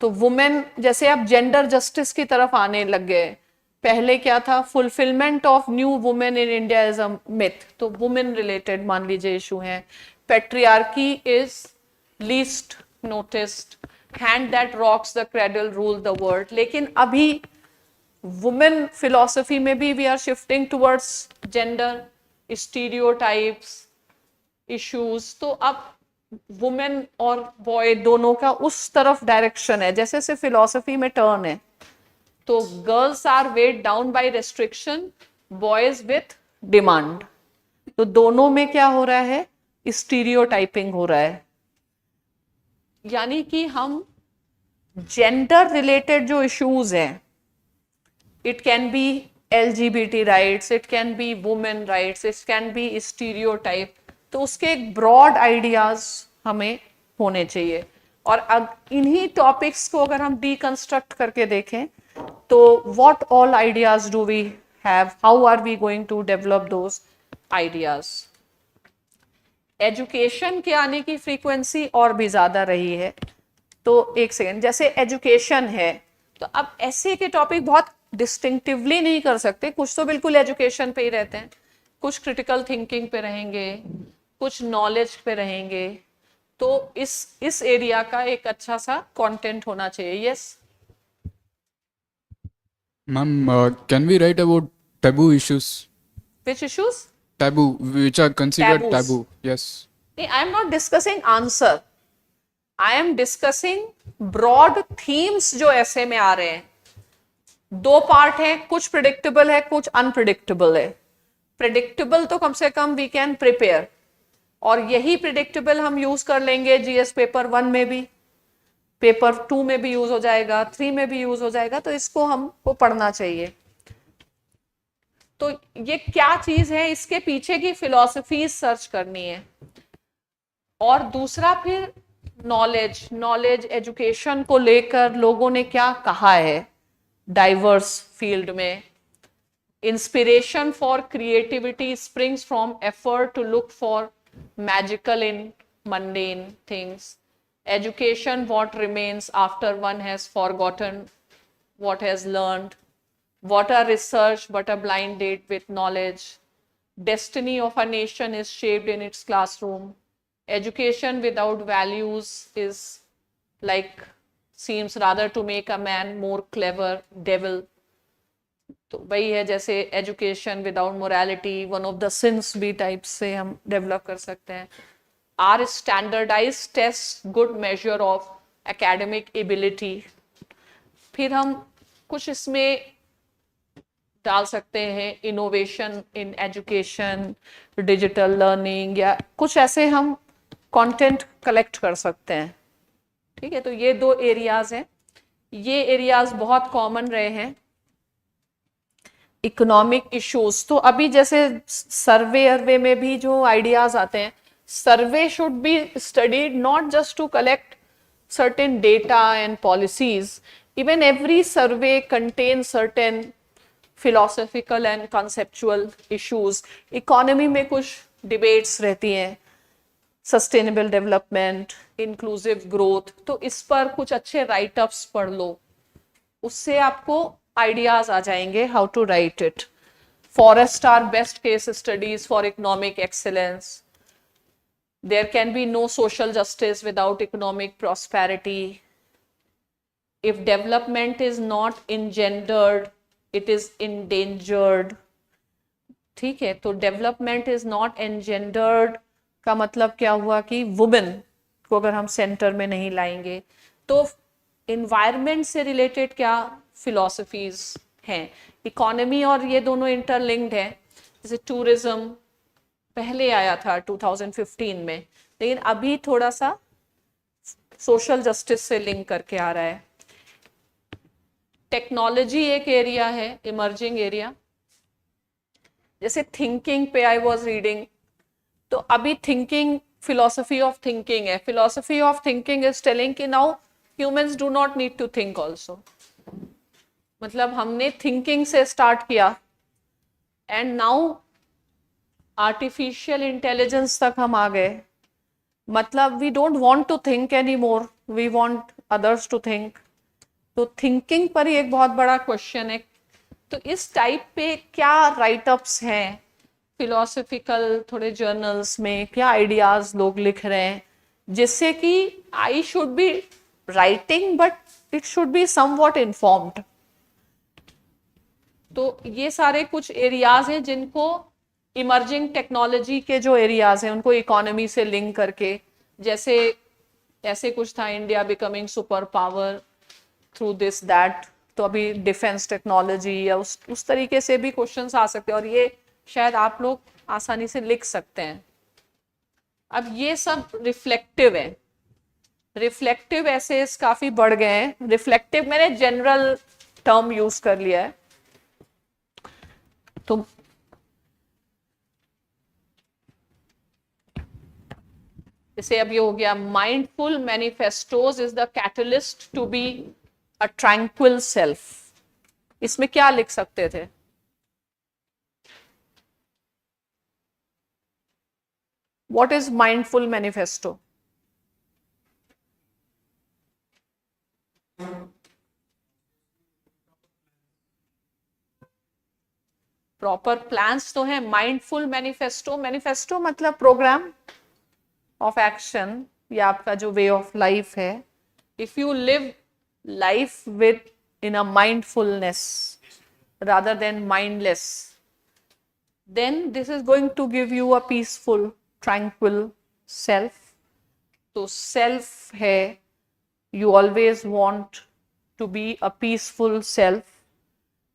तो वुमेन, जैसे अब जेंडर जस्टिस की तरफ आने लग गए. पहले क्या था, fulfilment of new women in India is a myth. तो वुमेन रिलेटेड मान लीजिए इशू है. Patriarchy is least noticed, hand that rocks the cradle rule the world. लेकिन अभी वुमेन फिलोसफी में भी we are shifting towards gender stereotypes issues. तो अब वुमेन और बॉय दोनों का उस तरफ डायरेक्शन है. जैसे से फिलोसफी में टर्न है, तो girls are weighed down by restriction, boys with demand. तो दोनों में क्या हो रहा है, स्टीरियोटाइपिंग हो रहा है. यानी कि हम जेंडर रिलेटेड जो इश्यूज हैं, it can B LGBT rights, it can be women rights, it can B stereotype. तो उसके एक ब्रॉड आइडियाज हमें होने चाहिए. और अब इन्हीं टॉपिक्स को अगर हम डीकंस्ट्रक्ट करके देखें, तो what all ideas do we have, how are we going to develop those ideas. Education के आने की फ्रीक्वेंसी और भी ज्यादा रही है. तो एक सेकेंड, जैसे एजुकेशन है, तो अब ऐसे के टॉपिक बहुत डिस्टिंक्टिवली नहीं कर सकते. कुछ तो बिल्कुल एजुकेशन पे ही रहते हैं, कुछ क्रिटिकल थिंकिंग पे रहेंगे, कुछ नॉलेज पे रहेंगे. तो इस एरिया का एक अच्छा सा कंटेंट होना चाहिए. Yes Ma'am, can we write about taboo issues? Which issues? Taboo, which are considered Taboos. taboo. Yes. नहीं, I am not discussing answer, I am discussing broad themes जो ऐसे में आ रहे हैं. दो पार्ट है, कुछ प्रिडिक्टेबल है, कुछ अनप्रिडिक्टेबल है. प्रिडिक्टेबल तो कम से कम वी कैन प्रिपेयर, और यही प्रिडिक्टेबल हम यूज कर लेंगे जीएस पेपर 1 में भी, पेपर 2 में भी यूज हो जाएगा, 3 में भी यूज हो जाएगा. तो इसको हमको पढ़ना चाहिए. तो ये क्या चीज है, इसके पीछे की फिलॉसफी सर्च करनी है. और दूसरा फिर नॉलेज एजुकेशन को लेकर लोगों ने क्या कहा है डाइवर्स फील्ड में. Inspiration for creativity springs from effort to look for magical in mundane things. Education, what remains after one has forgotten what has learned. What a research but a blind date with knowledge. Destiny of a nation is shaped in its classroom. Education without values is like, seems rather to make a man more clever devil. तो वही है, जैसे education without morality, one of the sins भी टाइप से हम डेवलप कर सकते हैं. Are standardised test good measure of academic ability. फिर हम कुछ इसमें डाल सकते हैं innovation in education, digital learning, या कुछ ऐसे हम कंटेंट कलेक्ट कर सकते हैं. ठीक है. तो ये दो एरियाज हैं. ये एरियाज बहुत कॉमन रहे हैं. इकोनॉमिक इश्यूज, तो अभी जैसे सर्वे में भी जो आइडियाज आते हैं, survey should be studied not just to collect certain data and policies. Even every survey contains certain philosophical and conceptual issues. Economy में कुछ debates रहती हैं, सस्टेनेबल डेवलपमेंट, इंक्लूसिव ग्रोथ, तो इस पर कुछ अच्छे राइटअप्स पढ़ लो, उससे आपको आइडियाज आ जाएंगे how to write it. Forest are best case studies for economic excellence. There can be no social justice without economic prosperity. If development is not engendered, it is endangered. ठीक है, तो development is not engendered का मतलब क्या हुआ कि वुमेन को अगर हम सेंटर में नहीं लाएंगे, तो environment से रिलेटेड क्या फिलोसफीज हैं. इकोनॉमी और ये दोनों इंटरलिंक्ड है. जैसे टूरिज्म पहले आया था 2015 में, लेकिन अभी थोड़ा सा सोशल जस्टिस से लिंक करके आ रहा है. टेक्नोलॉजी एक एरिया है, इमर्जिंग एरिया. जैसे थिंकिंग पे आई वाज रीडिंग, तो अभी थिंकिंग फिलोसफी ऑफ थिंकिंग है. Philosophy of thinking is telling कि now humans do not need to think also. मतलब हमने थिंकिंग से स्टार्ट किया एंड नाउ आर्टिफिशियल इंटेलिजेंस तक हम आ गए. मतलब we don't want to think any more, we want others to think. तो थिंकिंग पर ही एक बहुत बड़ा क्वेश्चन है. तो इस टाइप पे क्या राइटअप्स हैं फिलोसफिकल, थोड़े जर्नल्स में क्या आइडियाज लोग लिख रहे हैं, जिससे कि आई should be writing but it should be somewhat informed. तो ये सारे कुछ एरियाज हैं जिनको इमर्जिंग टेक्नोलॉजी के जो एरियाज हैं उनको इकोनॉमी से लिंक करके, जैसे ऐसे कुछ था India becoming super power through this that, तो अभी डिफेंस टेक्नोलॉजी या उस तरीके से भी क्वेश्चंस आ सकते हैं और ये शायद आप लोग आसानी से लिख सकते हैं. अब ये सब रिफ्लेक्टिव है. रिफ्लेक्टिव एसेस काफी बढ़ गए हैं. रिफ्लेक्टिव मैंने जनरल टर्म यूज कर लिया है. तो जैसे अब ये हो गया, mindful manifestos is the catalyst to be a tranquil self. इसमें क्या लिख सकते थे? What is mindful manifesto? Proper plans तो है. माइंडफुल मैनिफेस्टो, मैनिफेस्टो मतलब प्रोग्राम ऑफ एक्शन या आपका जो वे ऑफ लाइफ है. If you live life within a mindfulness rather than mindless, then this is going to give you a peaceful, tranquil self. तो self है, you always want to be a peaceful self.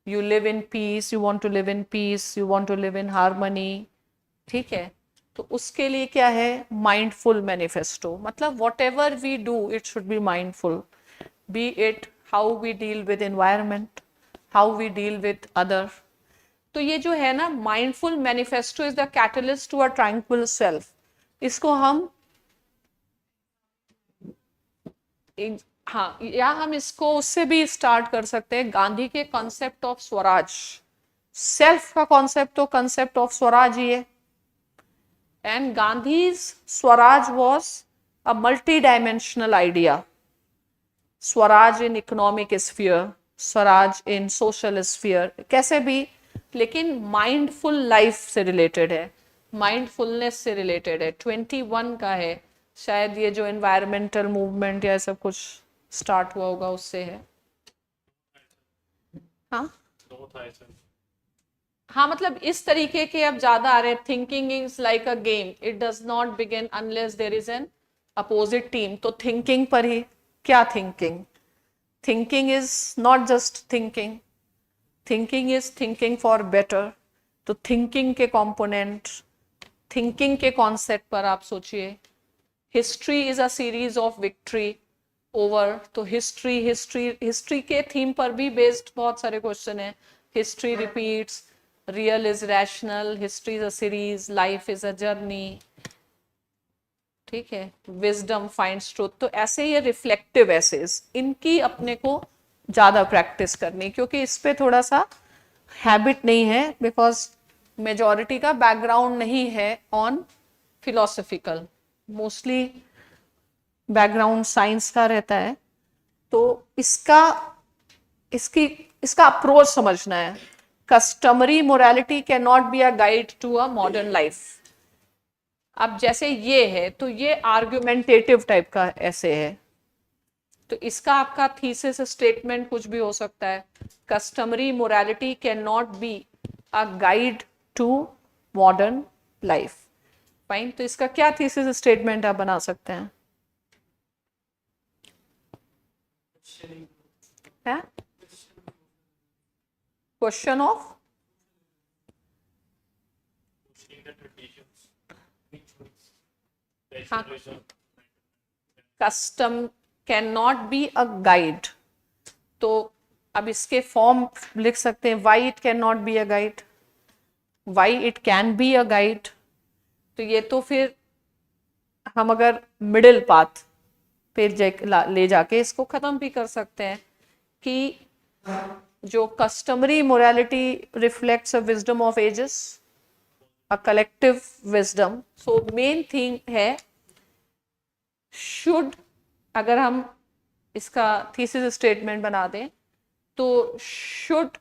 You live in peace, you want to live in peace, you want to live in harmony. ठीक है, तो उसके लिए क्या है? Mindful manifesto. मतलब whatever we do it should be mindful. Be it how we deal with environment, how we deal with other. तो ये जो है ना, mindful manifesto is the catalyst to a tranquil self. इसको हम हाँ, या हम इसको उससे भी स्टार्ट कर सकते हैं, गांधी के कॉन्सेप्ट ऑफ स्वराज. सेल्फ का कॉन्सेप्ट तो कॉन्सेप्ट ऑफ स्वराज ही है. And Gandhi's Swaraj was a multi-dimensional idea. Swaraj in economic sphere, Swaraj in social sphere, कैसे भी, लेकिन mindful life से related है, mindfulness से related है. 21 का है शायद, ये जो environmental movement या सब कुछ start हुआ होगा उससे है. हाँ हाँ, मतलब इस तरीके के अब ज्यादा आ रहे. Thinking is like a game, it does not begin unless there is an opposite team. तो थिंकिंग पर ही क्या thinking? Thinking is not just thinking, thinking is thinking for better. तो थिंकिंग के कंपोनेंट, थिंकिंग के कॉन्सेप्ट पर आप सोचिए. History is a series of victory. Over तो हिस्ट्री के थीम पर भी बेस्ड बहुत सारे क्वेश्चन हैं. History repeats, real is rational, history is a series, life is a journey. ठीक है, विजडम फाइंड्स ट्रूथ. तो ऐसे ये रिफ्लेक्टिव एसेज, इनकी अपने को ज्यादा प्रैक्टिस करनी, क्योंकि इस पे थोड़ा सा हैबिट नहीं है, बिकॉज मेजॉरिटी का बैकग्राउंड नहीं है on philosophical, mostly background science का रहता है. तो इसका अप्रोच समझना है. Customary morality can not be a guide to a modern life. अब जैसे ये है तो ये आर्ग्यूमेंटेटिव टाइप का ऐसे है, तो इसका आपका थीसिस स्टेटमेंट कुछ भी हो सकता है. Customary morality can not be a guide to modern life. Fine, तो इसका क्या थीसिस स्टेटमेंट आप बना सकते हैं? Question of custom can not be a guide. तो अब इसके फॉर्म लिख सकते हैं. Why it can not be a guide, why it can be a guide. तो ये तो फिर हम अगर मिडिल पाथ पे ले जाके इसको खत्म भी कर सकते हैं कि जो customary morality reflects a wisdom of ages, a collective wisdom. So main thing है, शुड, अगर हम इसका थीसिस स्टेटमेंट बना दें तो should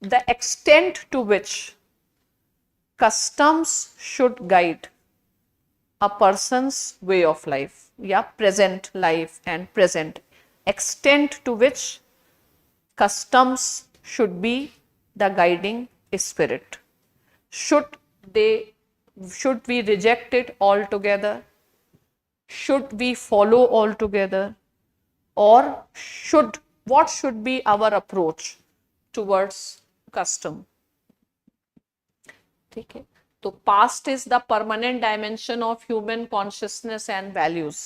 the extent to which customs should guide a person's way of life, या present life and present extent to which customs should be the guiding spirit. Should we reject it altogether? Should we follow altogether? Or what should be our approach towards custom? ठीक है, तो past is the permanent dimension of human consciousness and values.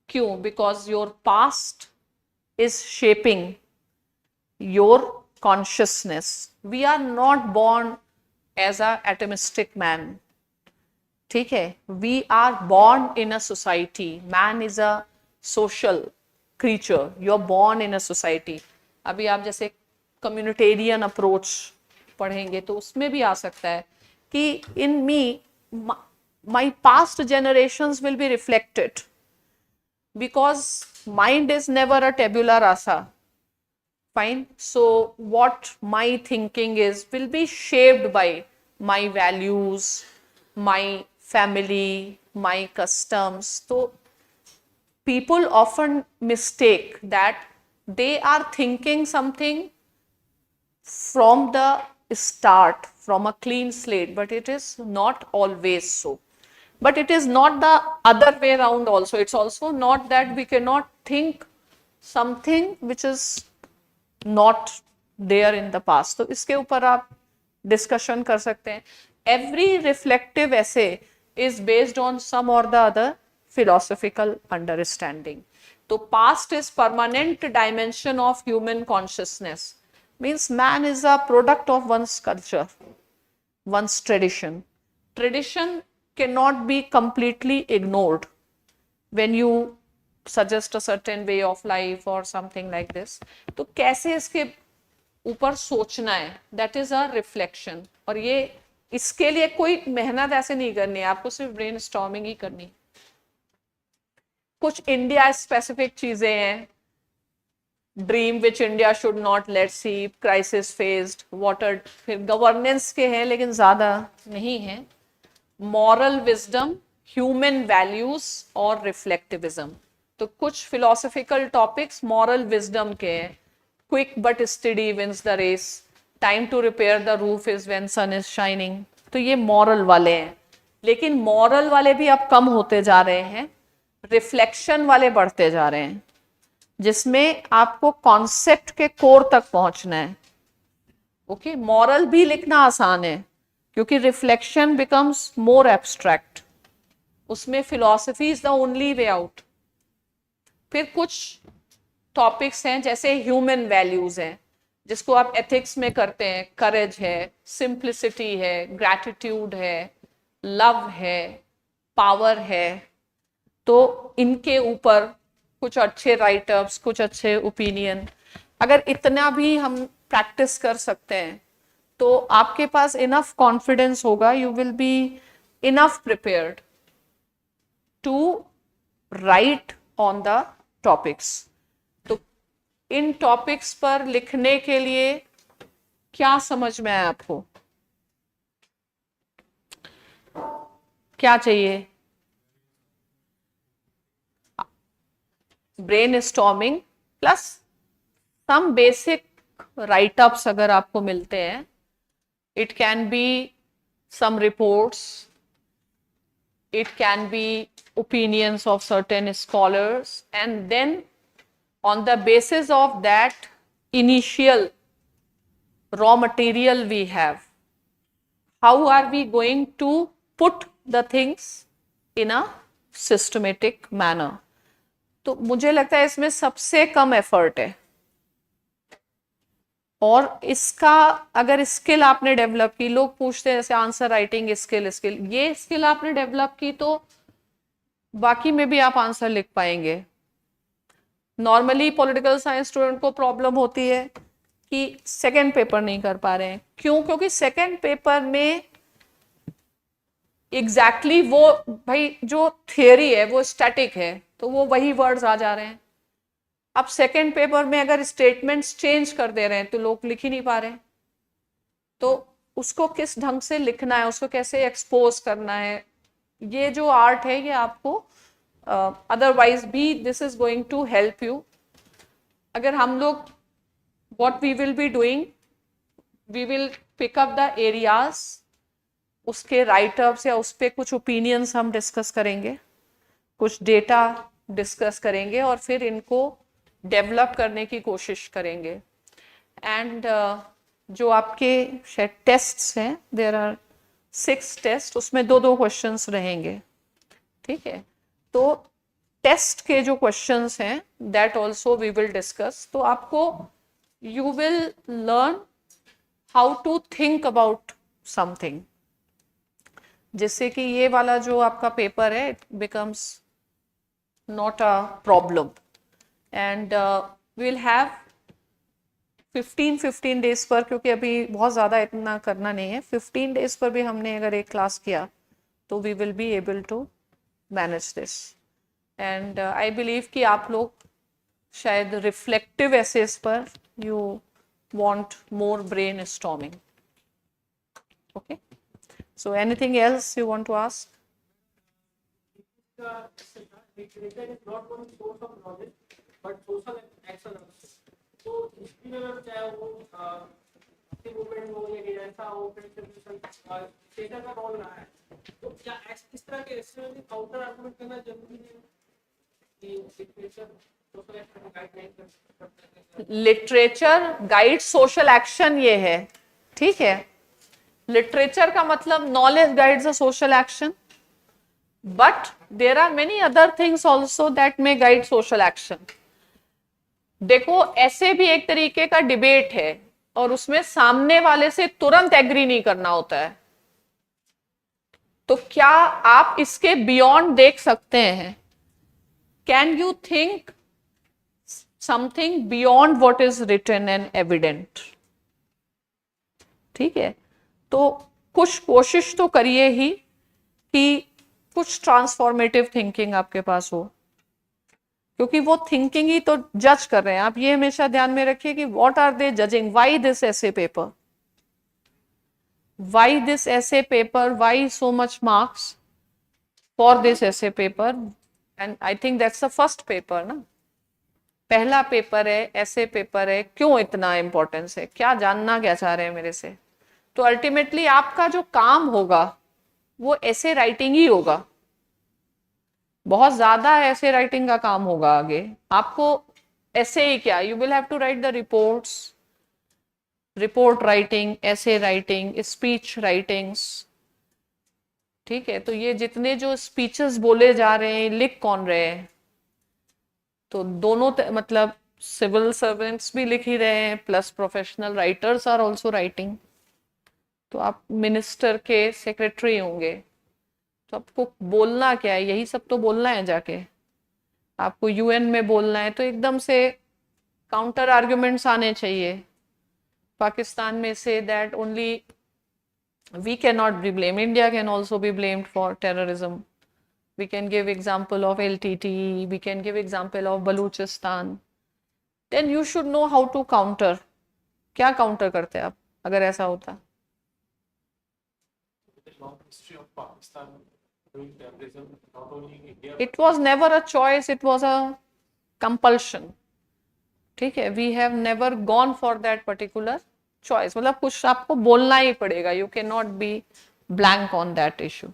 क्यों? Because your past is shaping your consciousness. We are not born as a atomistic man. ठीक है, we are born in a society. Man is a social creature. You are born in a society. अभी आप जैसे कम्युनिटेरियन अप्रोच पढ़ेंगे तो उसमें भी आ सकता है कि in me my past generations will be reflected, because mind is never a tabula rasa. Fine, so what my thinking is will be shaped by my values, my family, my customs. So people often mistake that they are thinking something from the start, from a clean slate, but it is not always so. But it is not the other way around also. It's also not that we cannot think something which is not there in the past. तो इसके ऊपर आप डिस्कशन कर सकते हैं. Every reflective essay is based on some or the other philosophical understanding. तो past is permanent dimension of human consciousness. Means man is a product of one's culture, one's tradition. Tradition cannot be completely ignored when you suggest a certain way of life or something like this. तो कैसे इसके ऊपर सोचना है, that is a reflection. और ये इसके लिए कोई मेहनत ऐसे नहीं करनी है, आपको सिर्फ ब्रेन स्टॉर्मिंग ही करनी. कुछ इंडिया स्पेसिफिक चीजें हैं. Dream which India should not let see, crisis faced, water, फिर गवर्नेंस के हैं लेकिन ज्यादा नहीं है. मॉरल विजडम, ह्यूमन वैल्यूज और रिफ्लेक्टिविज्म. तो कुछ फिलोसफिकल टॉपिक्स मॉरल विजडम के हैं. Quick but study wins the race, time to repair the roof is when sun is shining. तो ये मॉरल वाले हैं, लेकिन मॉरल वाले भी अब कम होते जा रहे हैं, रिफ्लेक्शन वाले बढ़ते जा रहे हैं, जिसमें आपको कॉन्सेप्ट के कोर तक पहुंचना है. ओके, मॉरल भी लिखना आसान है क्योंकि रिफ्लेक्शन बिकम्स मोर एब्स्ट्रैक्ट. उसमें philosophy is the only way out. फिर कुछ टॉपिक्स हैं जैसे ह्यूमन वैल्यूज हैं, जिसको आप एथिक्स में करते हैं, करेज है, सिंप्लिसिटी है, ग्रैटिट्यूड है, लव है, पावर है। तो इनके ऊपर कुछ अच्छे राइटअप्स, कुछ अच्छे ओपिनियन, अगर इतना भी हम प्रैक्टिस कर सकते हैं तो आपके पास इनफ कॉन्फिडेंस होगा, you will be enough prepared to write on the topics. तो इन टॉपिक्स पर लिखने के लिए क्या समझ में आया आपको, क्या चाहिए? Brainstorming plus some basic writeups अगर आपको मिलते हैं, it can be some reports, it can be opinions of certain scholars, and then on the basis of that initial raw material we have, how are we going to put the things in a systematic manner? तो मुझे लगता है इसमें सबसे कम एफर्ट है, और इसका अगर स्किल आपने डेवलप की, लोग पूछते हैं जैसे आंसर राइटिंग स्किल, ये स्किल आपने डेवलप की तो बाकी में भी आप आंसर लिख पाएंगे। नॉर्मली पॉलिटिकल साइंस स्टूडेंट को प्रॉब्लम होती है कि सेकंड पेपर नहीं कर पा रहे हैं। क्यों? क्योंकि सेकंड पेपर में एग्जैक्टली वो भाई जो थियरी है वो स्टैटिक है, तो वो वही वर्ड्स आ जा रहे हैं। अब सेकंड पेपर में अगर स्टेटमेंट्स चेंज कर दे रहे हैं तो लोग लिख ही नहीं पा रहे हैं। तो उसको किस ढंग से लिखना है, उसको कैसे एक्सपोज करना है, ये जो आर्ट है ये आपको अदरवाइज भी this is going to help you. अगर हम लोग what we will be doing, we will pick up the areas, उसके राइटअप्स या उस पर कुछ ओपिनियंस हम डिस्कस करेंगे, कुछ डेटा डिस्कस करेंगे और फिर इनको डेवलप करने की कोशिश करेंगे। एंड जो आपके शायद टेस्ट्स हैं, देयर आर 6 टेस्ट, उसमें 2-2 क्वेश्चंस रहेंगे, ठीक है? तो टेस्ट के जो क्वेश्चंस हैं that also we will discuss. तो आपको you will learn how to think about something, जिससे कि ये वाला जो आपका पेपर है it becomes not a problem. And will have 15 days पर, क्योंकि अभी बहुत ज़्यादा इतना करना नहीं है, 15 डेज पर भी हमने अगर एक क्लास किया तो we will be able to manage this. And I believe कि आप लोग शायद रिफ्लेक्टिव एसेस पर you want more brainstorming. Okay, so anything else you want to ask? Literature is not one source of knowledge, but social action also. तो हिस्ट्री में चाहे वो मूवमेंट हो या ऐसा हो, थिएटर का रोल रहा है, तो क्या इस तरह के ऐसे काउंटर आर्गुमेंट करना जरूरी है कि लिटरेचर सोशल एक्शन गाइड नहीं कर सकता? लिटरेचर गाइड सोशल एक्शन ये है, ठीक है? लिटरेचर का मतलब knowledge guides a social action, but there are many other things also that may guide social action. देखो, ऐसे भी एक तरीके का डिबेट है और उसमें सामने वाले से तुरंत एग्री नहीं करना होता है, तो क्या आप इसके बियॉन्ड देख सकते हैं? Can you think something beyond what is written and evident? ठीक है, तो कुछ कोशिश तो करिए ही कि कुछ ट्रांसफॉर्मेटिव थिंकिंग आपके पास हो, क्योंकि वो थिंकिंग ही तो जज कर रहे हैं। आप ये हमेशा ध्यान में रखिए कि what are they judging, why this essay paper, why this essay paper, why so much marks for this essay paper. And I think that's the first paper ना, पहला पेपर है, ऐसे पेपर है, क्यों इतना इंपॉर्टेंस है, क्या जानना क्या चाह रहे हैं मेरे से? तो अल्टीमेटली आपका जो काम होगा वो ऐसे राइटिंग ही होगा, बहुत ज्यादा ऐसे राइटिंग का काम होगा आगे आपको। ऐसे ही क्या, you will have to write the reports, report writing, ऐसे राइटिंग, स्पीच राइटिंग्स, ठीक है? तो ये जितने जो स्पीचेस बोले जा रहे हैं, लिख कौन रहे हैं? तो दोनों मतलब सिविल सर्वेंट्स भी लिख ही रहे हैं, plus professional writers are also writing. तो आप मिनिस्टर के सेक्रेटरी होंगे, तो आपको बोलना क्या है, यही सब तो बोलना है जाके। आपको यूएन में बोलना है तो एकदम से काउंटर आर्ग्यूमेंट्स आने चाहिए। पाकिस्तान में say that only we cannot be blamed, India can also be blamed for terrorism. We can give example of LTT, we can give example of Baluchistan. Then you should know how to counter. क्या counter करते आप अगर ऐसा होता? With the long history of Pakistan doing terrorism, not only in India. It was never a choice, it was a compulsion. ठीक है, we have never gone for that particular choice. मतलब कुछ आपको बोलना ही पड़ेगा, you cannot be blank on that issue.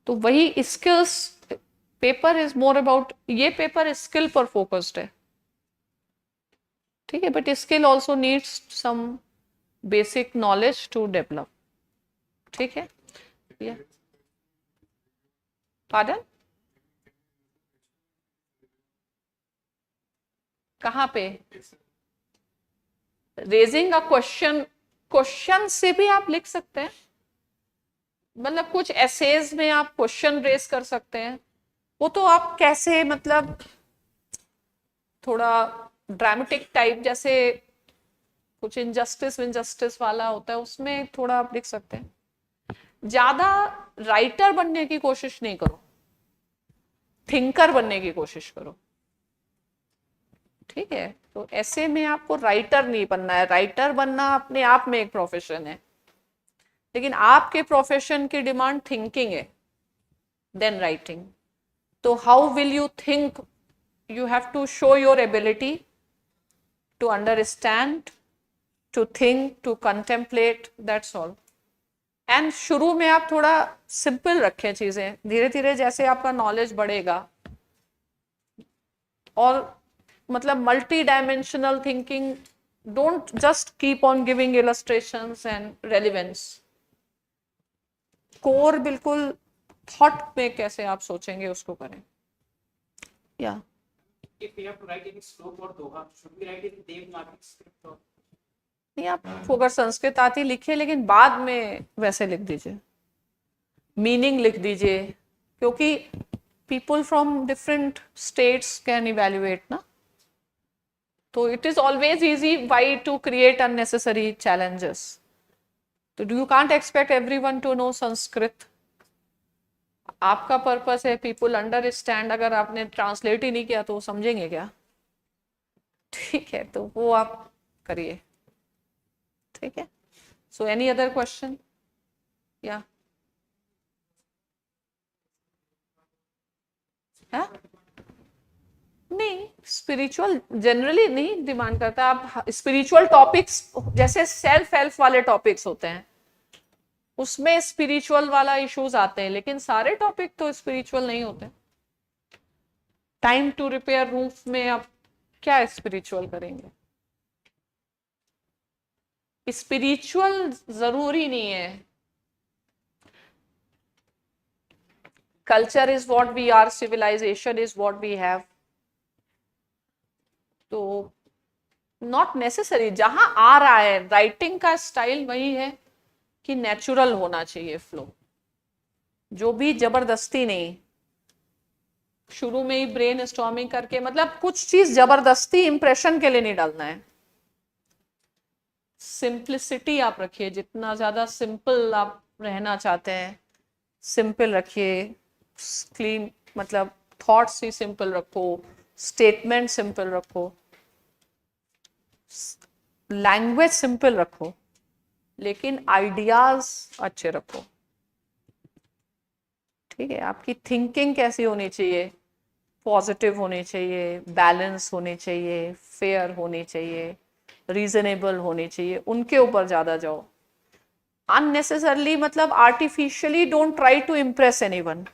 तो वही skills, paper is more about, ये पेपर स्किल पर फोकस्ड है, ठीक है, but skill also needs some basic knowledge to develop, ठीक है। पार्डन, कहाँ पे? रेजिंग अ क्वेश्चन, क्वेश्चन से भी आप लिख सकते हैं, मतलब कुछ एसेज में आप क्वेश्चन रेज कर सकते हैं। वो तो आप कैसे, मतलब थोड़ा ड्रामेटिक टाइप, जैसे कुछ इनजस्टिस वाला होता है, उसमें थोड़ा आप लिख सकते हैं। ज्यादा राइटर बनने की कोशिश नहीं करो, थिंकर बनने की कोशिश करो, ठीक है। तो ऐसे में आपको राइटर नहीं बनना है, राइटर बनना अपने आप में एक प्रोफेशन है, लेकिन आपके प्रोफेशन की डिमांड थिंकिंग है, देन राइटिंग। तो how will you think? You have to show your ability to understand, to think, to contemplate, that's all. And शुरू में आप थोड़ा सिंपल रखें चीजें, धीरे धीरे जैसे आपका नॉलेज बढ़ेगा, और मतलब multi dimensional thinking, don't just keep on giving illustrations and relevance. Core बिल्कुल थॉट में कैसे आप सोचेंगे उसको करें, या If we have to write in slope or doha, should we write in Devanagari script or? नहीं, आपको अगर संस्कृत आती लिखे, लेकिन बाद में वैसे लिख दीजिए, मीनिंग लिख दीजिए, क्योंकि people from different states can evaluate ना। तो it is always easy why to create unnecessary challenges. तो you can't expect everyone to know Sanskrit. आपका पर्पस है पीपल अंडरस्टैंड, अगर आपने ट्रांसलेट ही नहीं किया तो वो समझेंगे क्या? ठीक है, तो वो आप करिए, ठीक है। So any other question? या नहीं, स्पिरिचुअल जनरली नहीं डिमांड करता। आप स्पिरिचुअल टॉपिक्स जैसे सेल्फ हेल्प वाले टॉपिक्स होते हैं, उसमें स्पिरिचुअल वाला इश्यूज आते हैं, लेकिन सारे टॉपिक तो स्पिरिचुअल नहीं होते। टाइम टू रिपेयर रूफ में आप क्या स्पिरिचुअल करेंगे? स्पिरिचुअल जरूरी नहीं है। Culture is what we are, civilization is what we have. तो नॉट नेसेसरी, जहां आ रहा है, राइटिंग का स्टाइल वही है कि नेचुरल होना चाहिए फ्लो, जो भी जबरदस्ती नहीं। शुरू में ही ब्रेन स्टॉर्मिंग करके, मतलब कुछ चीज जबरदस्ती इंप्रेशन के लिए नहीं डालना है। सिंप्लिसिटी आप रखिए, जितना ज्यादा सिंपल आप रहना चाहते हैं सिंपल रखिए। क्लीन, मतलब थॉट्स ही सिंपल रखो, स्टेटमेंट सिंपल रखो, लैंग्वेज सिंपल रखो, लेकिन आइडियाज अच्छे रखो, ठीक है। आपकी थिंकिंग कैसी होनी चाहिए? पॉजिटिव होनी चाहिए, बैलेंस होनी चाहिए, फेयर होनी चाहिए, रीजनेबल होनी चाहिए, उनके ऊपर ज्यादा जाओ। अननेसेसरली, मतलब artificially don't try to impress anyone.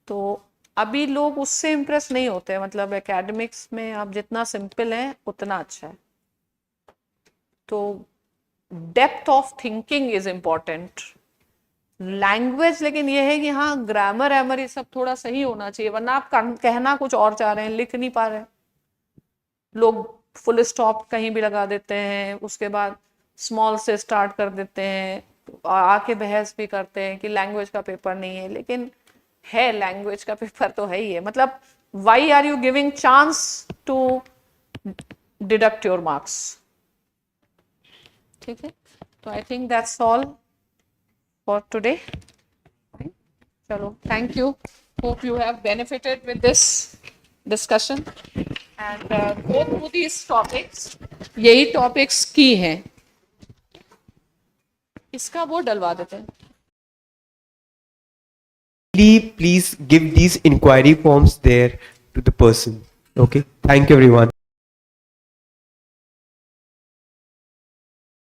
तो अभी लोग उससे इम्प्रेस नहीं होते, मतलब एकेडमिक्स में आप जितना सिंपल हैं उतना अच्छा है। तो depth of thinking is important, language लेकिन ये है कि हाँ ग्रामर वैमर ये सब थोड़ा सही होना चाहिए, वरना आप कहना कुछ और चाह रहे हैं, लिख नहीं पा रहे हैं। लोग फुल स्टॉप कहीं भी लगा देते हैं, उसके बाद स्मॉल से स्टार्ट कर देते हैं, आके बहस भी करते हैं कि लैंग्वेज का पेपर नहीं है, लेकिन है, लैंग्वेज का पेपर तो है ही है। मतलब why are you giving chance to deduct your marks? ठीक है, तो I think that's all for today. चलो, thank you, hope you have benefited with this discussion and go through these topics. यही topics की हैं, इसका वो डलवा देते हैं। Please give these inquiry forms there to the person. Okay, thank you everyone.